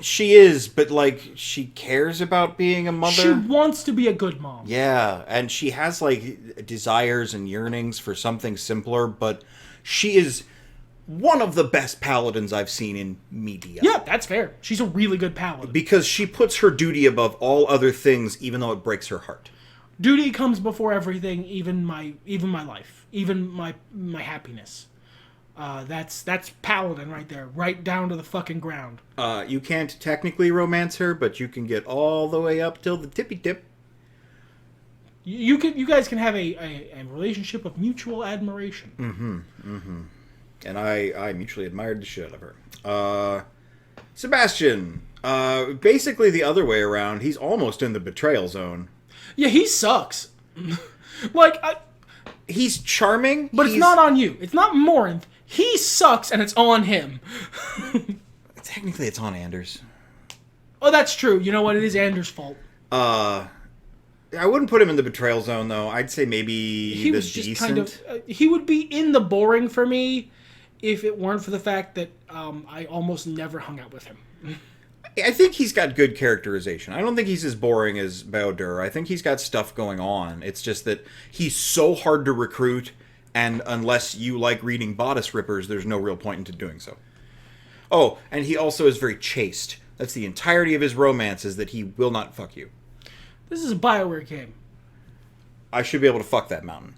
She is, but, like, she cares about being a mother. She wants to be a good mom. Yeah, and she has, like, desires and yearnings for something simpler, but she is one of the best paladins I've seen in media. Yeah, that's fair. She's a really good paladin. Because she puts her duty above all other things, even though it breaks her heart. Duty comes before everything, even my life, even my happiness. That's paladin right there, right down to the fucking ground. You can't technically romance her, but you can get all the way up till the tippy tip. You guys can have a relationship of mutual admiration. And I mutually admired the shit out of her. Sebastian, basically the other way around. He's almost in the betrayal zone. Yeah, he sucks. Like, He's charming, but it's not on you. It's not Morinth. He sucks, and it's on him. Technically, it's on Anders. Oh, that's true. You know what? It is Anders' fault. I wouldn't put him in the betrayal zone, though. I'd say maybe He the was just decent. kind of... he would be in the boring for me if it weren't for the fact that I almost never hung out with him. I think he's got good characterization. I don't think he's as boring as BioWare. I think he's got stuff going on. It's just that he's so hard to recruit, and unless you like reading bodice rippers, there's no real point into doing so. Oh, and he also is very chaste. That's the entirety of his romance, is that he will not fuck you. This is a BioWare game. I should be able to fuck that mountain.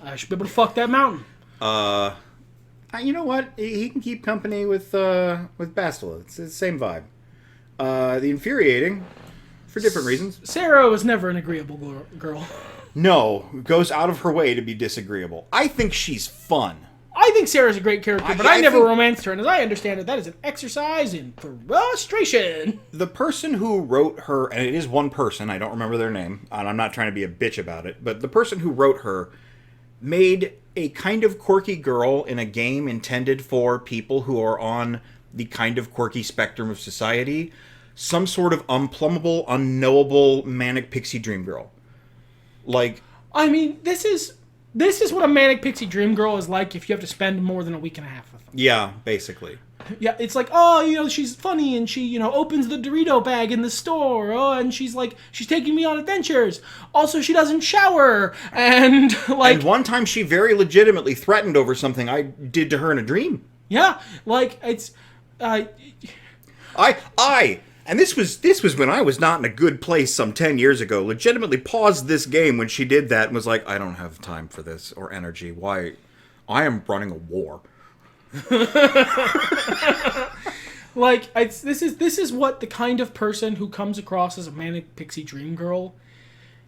I should be able to fuck that mountain. You know what? He can keep company with Bastila. It's the same vibe. The infuriating, for different reasons. Sarah was never an agreeable girl. No, goes out of her way to be disagreeable. I think she's fun. I think Sarah's a great character, but I I never think- romanced her, and as I understand it, that is an exercise in frustration. The person who wrote her, and it is one person, I don't remember their name, and I'm not trying to be a bitch about it, but the person who wrote her made a kind of quirky girl in a game intended for people who are on the kind of quirky spectrum of society, some sort of unplumbable, unknowable, manic pixie dream girl. Like, I mean, this is what a manic pixie dream girl is like if you have to spend more than a week and a half with them. yeah, basically. Yeah, it's like, oh, she's funny, and she, opens the Dorito bag in the store, and she's taking me on adventures. Also, she doesn't shower, and, like... And one time she very legitimately threatened over something I did to her in a dream. Yeah, like, it's... And this was when I was not in a good place some 10 years ago, legitimately paused this game when she did that and was like, I don't have time for this or energy. Why? I am running a war. Like, this is what the kind of person who comes across as a manic pixie dream girl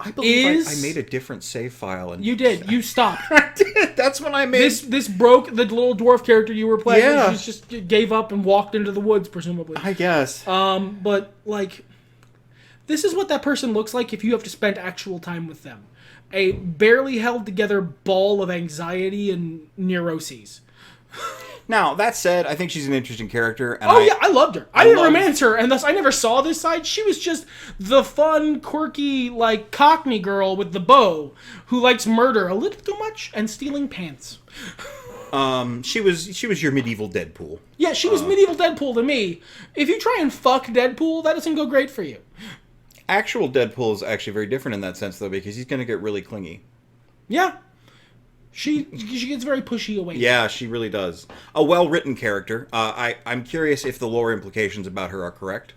I believe is... I made a different save file. And You did. You stopped. I did. That's when I made... This broke the little dwarf character you were playing. Yeah. She just gave up and walked into the woods, presumably. I guess. But, like, this is what that person looks like if you have to spend actual time with them. A barely held together ball of anxiety and neuroses. Now, that said, I think she's an interesting character. And Oh, yeah, I loved her. I didn't loved- romance her, and thus I never saw this side. She was just the fun, quirky, like, Cockney girl with the bow who likes murder a little too much and stealing pants. She was your medieval Deadpool. Yeah, she was medieval Deadpool to me. If you try and fuck Deadpool, that doesn't go great for you. Actual Deadpool is actually very different in that sense, though, because he's going to get really clingy. Yeah. She gets very pushy away. Yeah, she really does. A well-written character. I'm curious if the lore implications about her are correct.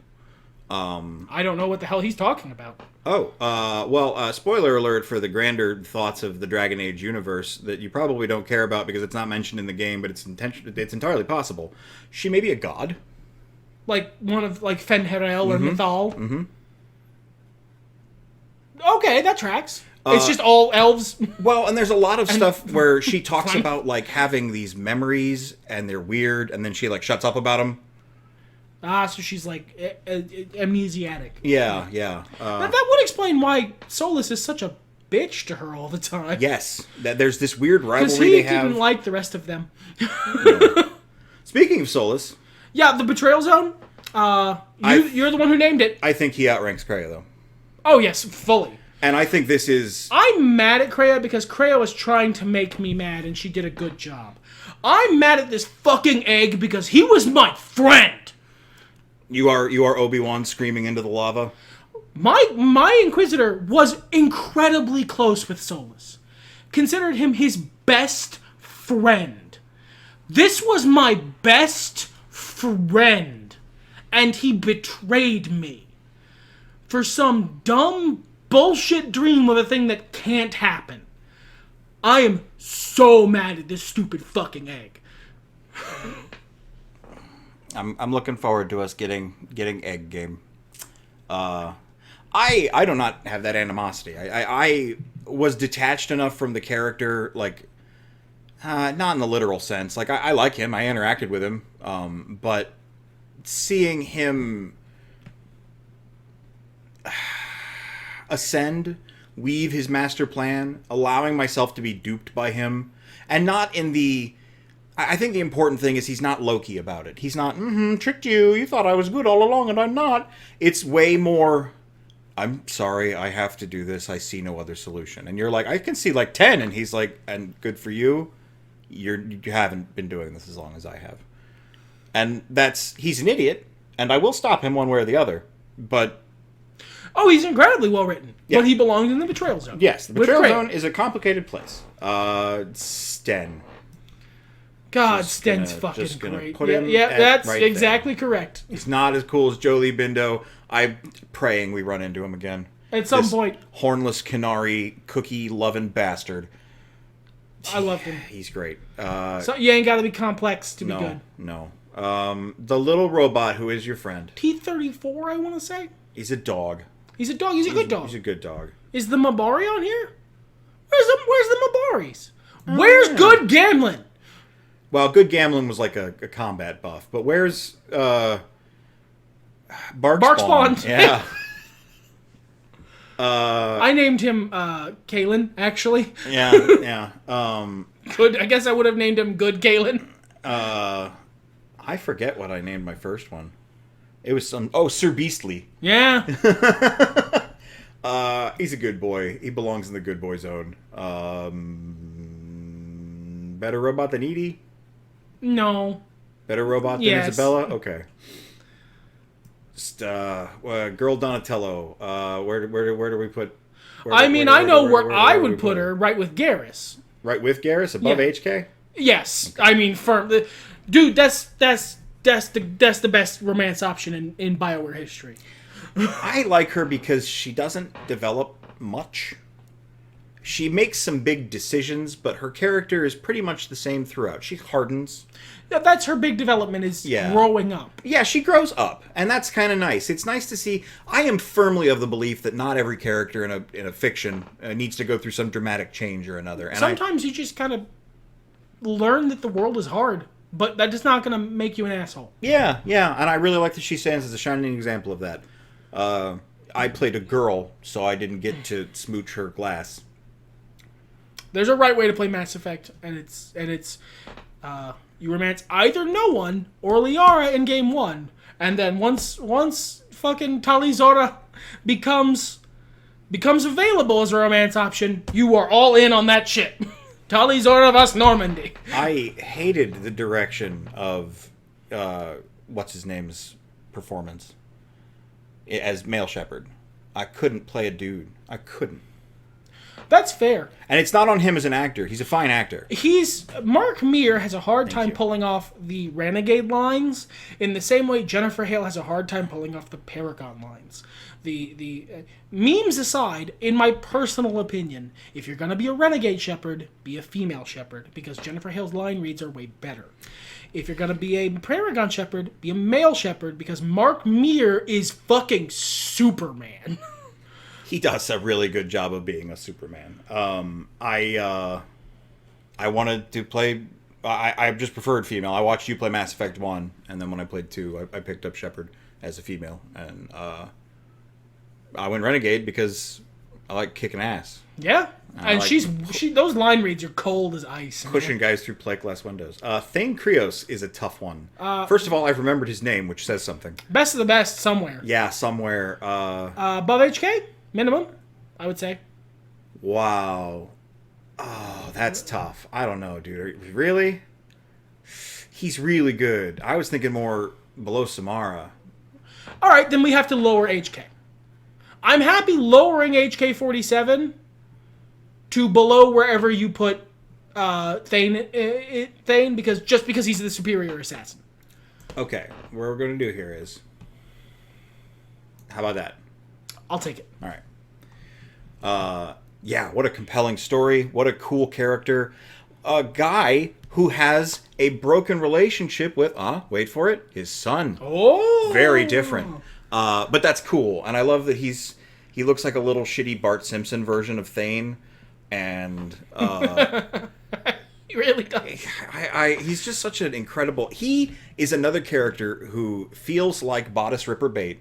I don't know what the hell he's talking about. Spoiler alert for the grander thoughts of the Dragon Age universe that you probably don't care about because it's not mentioned in the game, but it's entirely possible. She may be a god. Like one of, like, Fen'Harel or Mythal. Mm-hmm. Okay, that tracks. It's just all elves. Well, and there's a lot of stuff where she talks about, like, having these memories, and they're weird, and then she, like, shuts up about them. So she's like amnesiac. Yeah, yeah. That would explain why Solus is such a bitch to her all the time. Yes, there's this weird rivalry Because he they have. didn't like the rest of them. Speaking of Solus, yeah, the betrayal zone. You're the one who named it. I think he outranks Kreia, though. Oh yes, fully. And I think this is... I'm mad at Kreia because Kreia was trying to make me mad, and she did a good job. I'm mad at this fucking egg because he was my friend. You are Obi-Wan screaming into the lava? My Inquisitor was incredibly close with Solus. Considered him his best friend. This was my best friend. And he betrayed me. For some dumb bullshit dream of a thing that can't happen. I am so mad at this stupid fucking egg. I'm looking forward to us getting egg game. I do not have that animosity. I was detached enough from the character, like, not in the literal sense. Like, I like him. I interacted with him. But seeing him ascend, weave his master plan, allowing myself to be duped by him, and not in the... I think the important thing is he's not Loki about it. He's not, tricked you, you thought I was good all along and I'm not. It's way more, I'm sorry, I have to do this, I see no other solution. And you're like, I can see like 10, and he's like, and good for you, you haven't been doing this as long as I have. And he's an idiot, and I will stop him one way or the other, but... Oh, he's incredibly well written. Yeah. But he belongs in the betrayal zone. Yes, the betrayal zone is a complicated place. Sten. God, Sten's fucking great. Put him that's right exactly there. Correct. He's not as cool as Jolie Bindo. I'm praying we run into him again. At some point. Hornless, canary, cookie-loving bastard. I love him. He's great. So you ain't got to be complex to be good. No. The little robot who is your friend. T-34, I want to say? He's a dog. He's a dog. He's a good dog. He's a good dog. Is the Mabari on here? Where's the Mabaris? Where's Good Gamlin? Well, Good Gamlin was like a combat buff, but where's Barkspawn? Yeah. I named him Kalen, actually. Yeah. Good. I guess I would have named him Good Kalen. I forget what I named my first one. It was Sir Beastly. Yeah. He's a good boy. He belongs in the good boy zone. Better robot than Edie? No. Better robot than Isabella? Okay. Just, girl Donatello. Where do we put... I know where I would put her, right with Garrus. Right with Garrus? Above HK? Yes. Okay. I mean, dude, that's the best romance option in BioWare history. I like her because she doesn't develop much. She makes some big decisions, but her character is pretty much the same throughout. She hardens. Yeah, that's her big development, is growing up. Yeah, she grows up, and that's kind of nice. It's nice to see. I am firmly of the belief that not every character in a fiction needs to go through some dramatic change or another. And sometimes you just kind of learn that the world is hard, but that is not going to make you an asshole. Yeah, and I really like that she stands as a shining example of that. I played a girl, so I didn't get to smooch her glass. There's a right way to play Mass Effect, and it's you romance either no one or Liara in game 1, and then once fucking Talizora becomes available as a romance option, you are all in on that shit. Talizora of Normandy. I hated the direction of what's his name's performance as male shepherd. I couldn't play a dude. I couldn't. That's fair. And it's not on him as an actor. He's a fine actor. Mark Meir has a hard time pulling off the Renegade lines in the same way Jennifer Hale has a hard time pulling off the Paragon lines. The memes aside, in my personal opinion, if you're going to be a Renegade Shepherd, be a female Shepherd, because Jennifer Hale's line reads are way better. If you're going to be a Paragon Shepherd, be a male Shepherd, because Mark Meir is fucking Superman. He does a really good job of being a Superman. I wanted to play I just preferred female. I watched you play Mass Effect 1, and then when I played 2, I picked up Shepard as a female. And I went Renegade because I like kicking ass. Yeah. And like those line reads are cold as ice. Pushing guys through plate glass windows. Thane Krios is a tough one. First of all, I've remembered his name, which says something. Best of the best somewhere. Yeah, somewhere. Above HK? Minimum, I would say. Wow. Oh, that's tough. I don't know, dude. Really? He's really good. I was thinking more below Samara. All right, then we have to lower HK. I'm happy lowering HK-47 to below wherever you put Thane, because he's the superior assassin. Okay, what we're going to do here is... How about that? I'll take it. All right. Yeah, what a compelling story. What a cool character. A guy who has a broken relationship with, wait for it, his son. Oh! Very different. But that's cool. And I love that he looks like a little shitty Bart Simpson version of Thane. And he really does. He's just such an incredible... He is another character who feels like Bodice Ripper bait,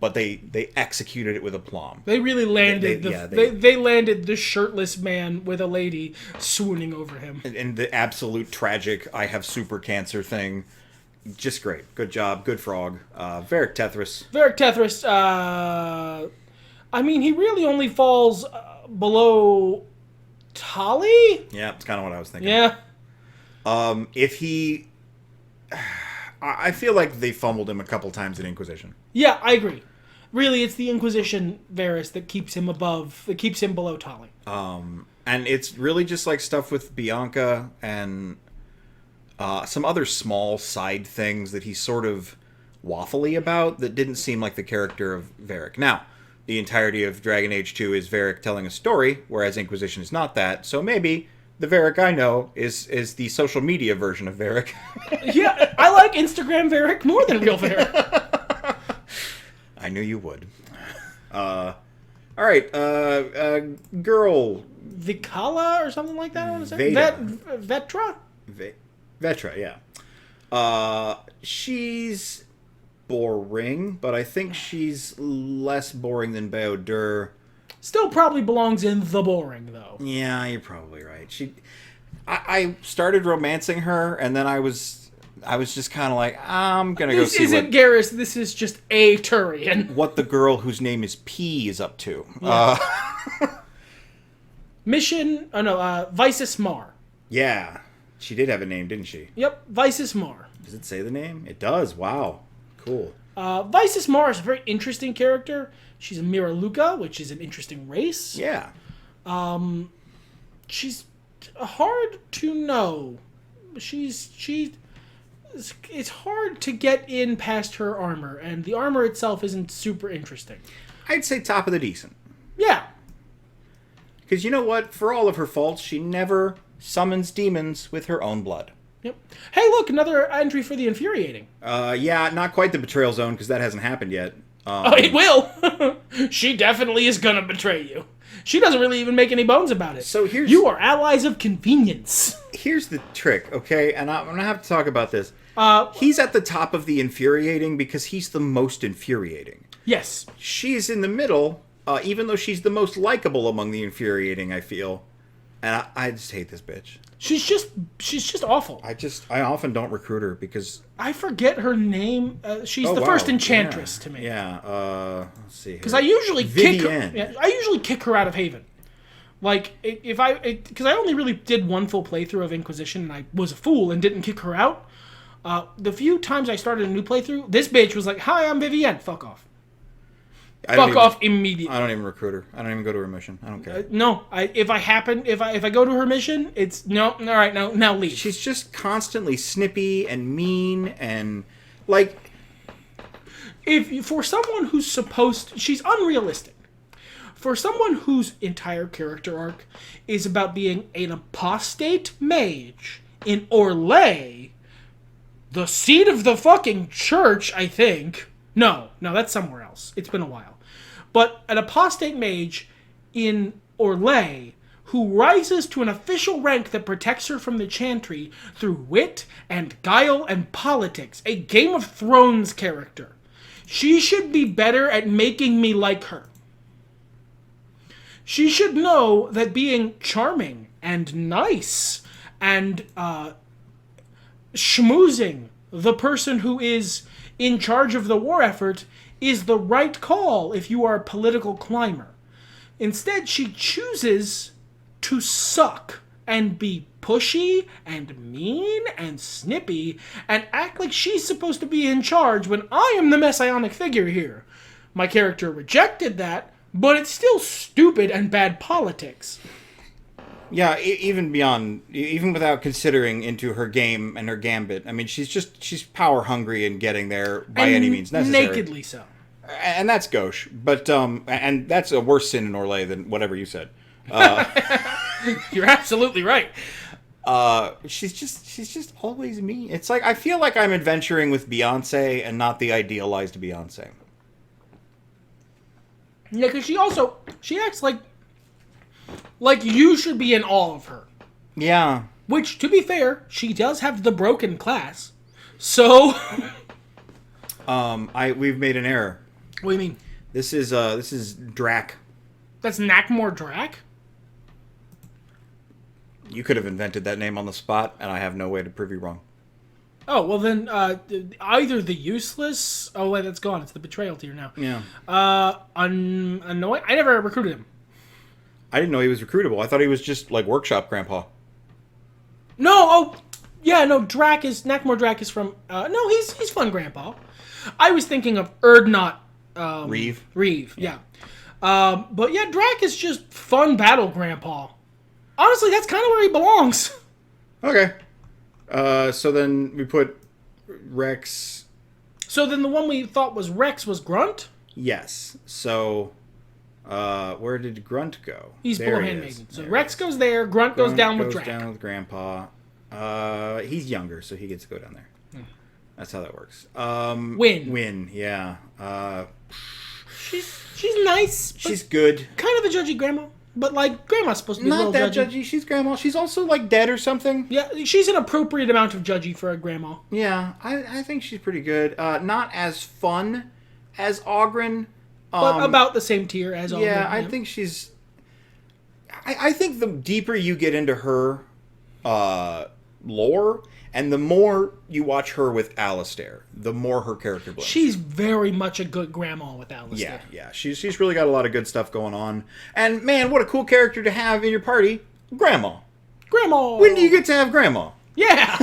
but they executed it with aplomb. They really landed they landed the shirtless man with a lady swooning over him. And the absolute tragic I have super cancer thing. Just great. Good job. Good frog. Varric Tethris. Varric Tethris, I mean, he really only falls below Tali? Yeah, that's kind of what I was thinking. Yeah. If he... I feel like they fumbled him a couple times in Inquisition. Yeah, I agree. Really, it's the Inquisition Varys that keeps him below Tali. And it's really just like stuff with Bianca and some other small side things that he's sort of waffly about that didn't seem like the character of Varric. Now, the entirety of Dragon Age 2 is Varric telling a story, whereas Inquisition is not that. So maybe the Varric I know is the social media version of Varric. Yeah, I like Instagram Varric more than real Varric. I knew you would. All right, girl. Vikala or something like that, I want to say. Veda. Vetra? Vetra, yeah. She's boring, but I think she's less boring than BioWare. Still probably belongs in the boring, though. Yeah, you're probably right. I started romancing her, and then I was just kind of like, I'm gonna go see This isn't Garrus. This is just a Turian. What the girl whose name is P is up to. Yeah. Mission. Oh no, Visus Mar. Yeah, she did have a name, didn't she? Yep, Visus Mar. Does it say the name? It does. Wow, cool. Visus Mar is a very interesting character. She's a Miraluka, which is an interesting race. Yeah. She's hard to know. It's hard to get in past her armor, and the armor itself isn't super interesting. I'd say top of the decent. Yeah. Because you know what? For all of her faults, she never summons demons with her own blood. Yep. Hey, look, another entry for the Infuriating. Yeah, not quite the betrayal zone, because that hasn't happened yet. It will. She definitely is gonna betray you. She doesn't really even make any bones about it. So you are allies of convenience. Here's the trick, okay? And I'm gonna have to talk about this. He's at the top of the infuriating because he's the most infuriating. Yes. She's in the middle, even though she's the most likable among the infuriating, I feel. And I just hate this bitch. She's just awful. I often don't recruit her because I forget her name. She's the first enchantress to me. Yeah. Let's see. Because I usually kick her out of Haven. Like because I only really did one full playthrough of Inquisition, and I was a fool and didn't kick her out. The few times I started a new playthrough, this bitch was like, "Hi, I'm Vivienne. Fuck off." Fuck off immediately. I don't even recruit her. I don't even go to her mission. I don't care. No, if I go to her mission, it's no. All right, now leave. She's just constantly snippy and mean and like. If for someone who's she's unrealistic. For someone whose entire character arc is about being an apostate mage in Orlais, the seat of the fucking church, I think. No, that's somewhere else. It's been a while. But an apostate mage in Orlais who rises to an official rank that protects her from the Chantry through wit and guile and politics. A Game of Thrones character. She should be better at making me like her. She should know that being charming and nice and schmoozing the person who is in charge of the war effort is the right call if you are a political climber. Instead, she chooses to suck and be pushy and mean and snippy and act like she's supposed to be in charge when I am the messianic figure here. My character rejected that, but it's still stupid and bad politics. Yeah, even without considering into her game and her gambit. I mean, she's power hungry and getting there by any means necessary. Nakedly so. And that's gauche, but and that's a worse sin in Orlais than whatever you said. You're absolutely right. She's just always me. It's like I feel like I'm adventuring with Beyonce and not the idealized Beyonce. Yeah, because she acts like you should be in awe of her. Yeah. Which, to be fair, she does have the broken class. So we've made an error. What do you mean? This is Drac. That's Nakmor Drac? You could have invented that name on the spot, and I have no way to prove you wrong. Oh, well then, either the useless... Oh, wait, that's gone. It's the betrayal tier now. Yeah. Annoying? I never recruited him. I didn't know he was recruitable. I thought he was just, like, workshop grandpa. No, Nakmor Drac is from... no, he's fun grandpa. I was thinking of Erdnot... Reeve, yeah. But yeah, Drac is just fun battle grandpa. Honestly, that's kind of where he belongs. Okay. So then we put Rex... So then the one we thought was Rex was Grunt? Yes. So, where did Grunt go? He's there below Handmaiden. So Rex goes there, Grunt goes down with Drac. Down with Grandpa. He's younger, so he gets to go down there. That's how that works. Win, yeah. She's nice. She's good. Kind of a judgy grandma. But, like, grandma's supposed to be not a little that judgy. She's grandma. She's also, like, dead or something. Yeah, she's an appropriate amount of judgy for a grandma. Yeah, I think she's pretty good. Not as fun as Ogren. But about the same tier as Ogren. Yeah, I think she's... I think the deeper you get into her lore, and the more you watch her with Alistair, the more her character blends. She's very much a good grandma with Alistair. Yeah. She's really got a lot of good stuff going on. And, man, what a cool character to have in your party. Grandma. Grandma! When do you get to have Grandma? Yeah!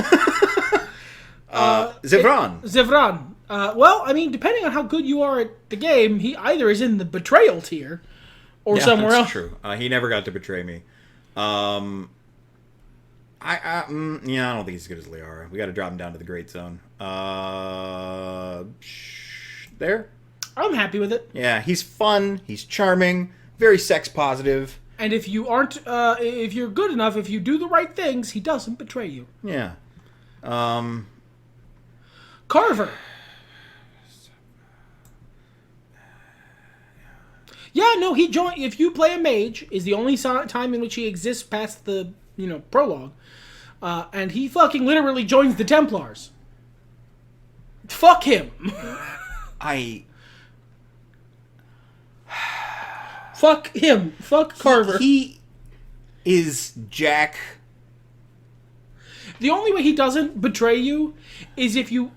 Zevran. Zevran. Well, I mean, depending on how good you are at the game, he either is in the betrayal tier or somewhere else. That's true. He never got to betray me. I don't think he's as good as Liara. We got to drop him down to the great zone. There. I'm happy with it. Yeah, he's fun. He's charming. Very sex positive. And if you aren't, if you're good enough, if you do the right things, he doesn't betray you. Yeah. Carver. Yeah, no, he joined. If you play a mage, is the only time in which he exists past the prologue. And he fucking literally joins the Templars. Fuck him. Fuck him. Fuck Carver. He is Jack. The only way he doesn't betray you is if he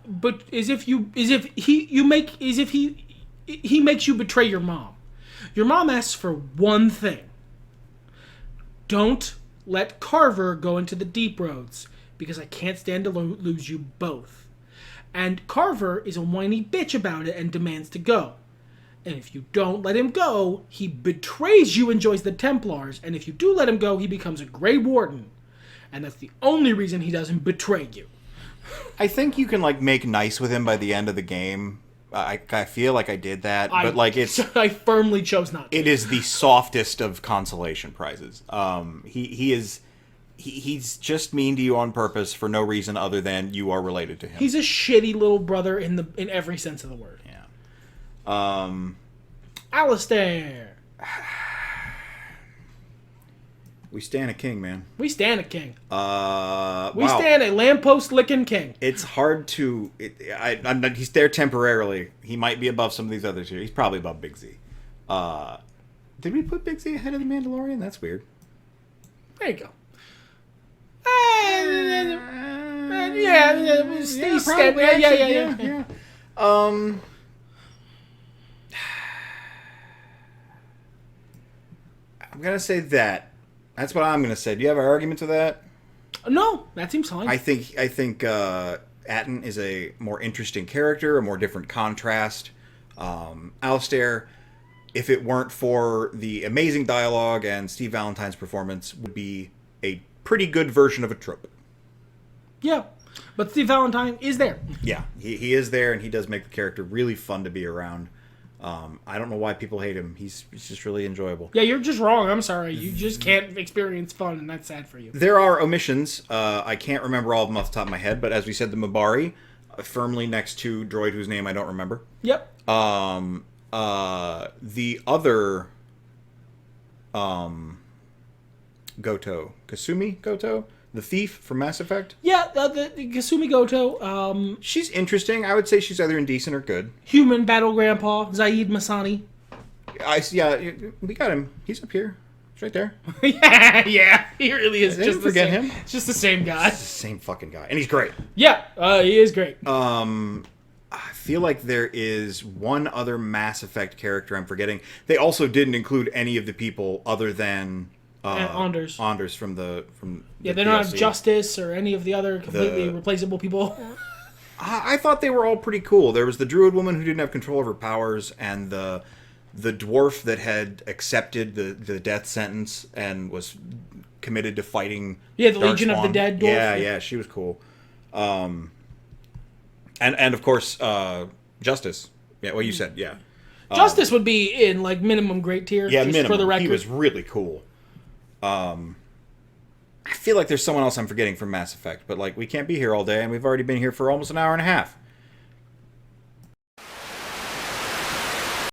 makes you betray your mom. Your mom asks for one thing. Don't let Carver go into the deep roads, because I can't stand to lose you both. And Carver is a whiny bitch about it and demands to go. And if you don't let him go, he betrays you and joins the Templars. And if you do let him go, he becomes a Grey Warden. And that's the only reason he doesn't betray you. I think you can, make nice with him by the end of the game. I feel like I did that, but it's... I firmly chose not to. It is the softest of consolation prizes. He's just mean to you on purpose for no reason other than you are related to him. He's a shitty little brother in every sense of the word. Yeah. Alistair. We stand a king, man. We stand a king. We wow. stand a lamppost licking king. It's hard to. He's there temporarily. He might be above some of these others here. He's probably above Big Z. Did we put Big Z ahead of the Mandalorian? That's weird. There you go. Yeah. I'm gonna say that. That's what I'm gonna say. Do you have an argument to that? No, that seems fine. I think Atton is a more interesting character, a more different contrast. Alistair, if it weren't for the amazing dialogue and Steve Valentine's performance, would be a pretty good version of a trope. Yeah, but Steve Valentine is there. Yeah, he is there, and he does make the character really fun to be around. I don't know why people hate him. He's just really enjoyable. Yeah, you're just wrong. I'm sorry. You just can't experience fun, and that's sad for you. There are omissions. I can't remember all of them off the top of my head, but as we said, the Mabari, firmly next to droid whose name I don't remember. Yep. The other Goto. Kasumi Goto? The thief from Mass Effect? Yeah, the Kasumi Goto. She's interesting. I would say she's either indecent or good. Human battle grandpa, Zaid Masani. Yeah, we got him. He's up here. He's right there. yeah, he really is. Didn't forget him. It's just the same guy. It's the same fucking guy. And he's great. Yeah, he is great. I feel like there is one other Mass Effect character I'm forgetting. They also didn't include any of the people other than Anders. Anders from the they don't have Justice or any of the other completely replaceable people. I thought they were all pretty cool. There was the Druid woman who didn't have control of her powers, and the dwarf that had accepted the death sentence and was committed to fighting. Yeah, the Legion of the Dead dwarf. Yeah, she was cool. And of course, Justice. Yeah, well, you said, yeah. Justice would be in like minimum great tier. Yeah, just minimum. For the record. He was really cool. I feel like there's someone else I'm forgetting from Mass Effect, but like we can't be here all day, and we've already been here for almost an hour and a half.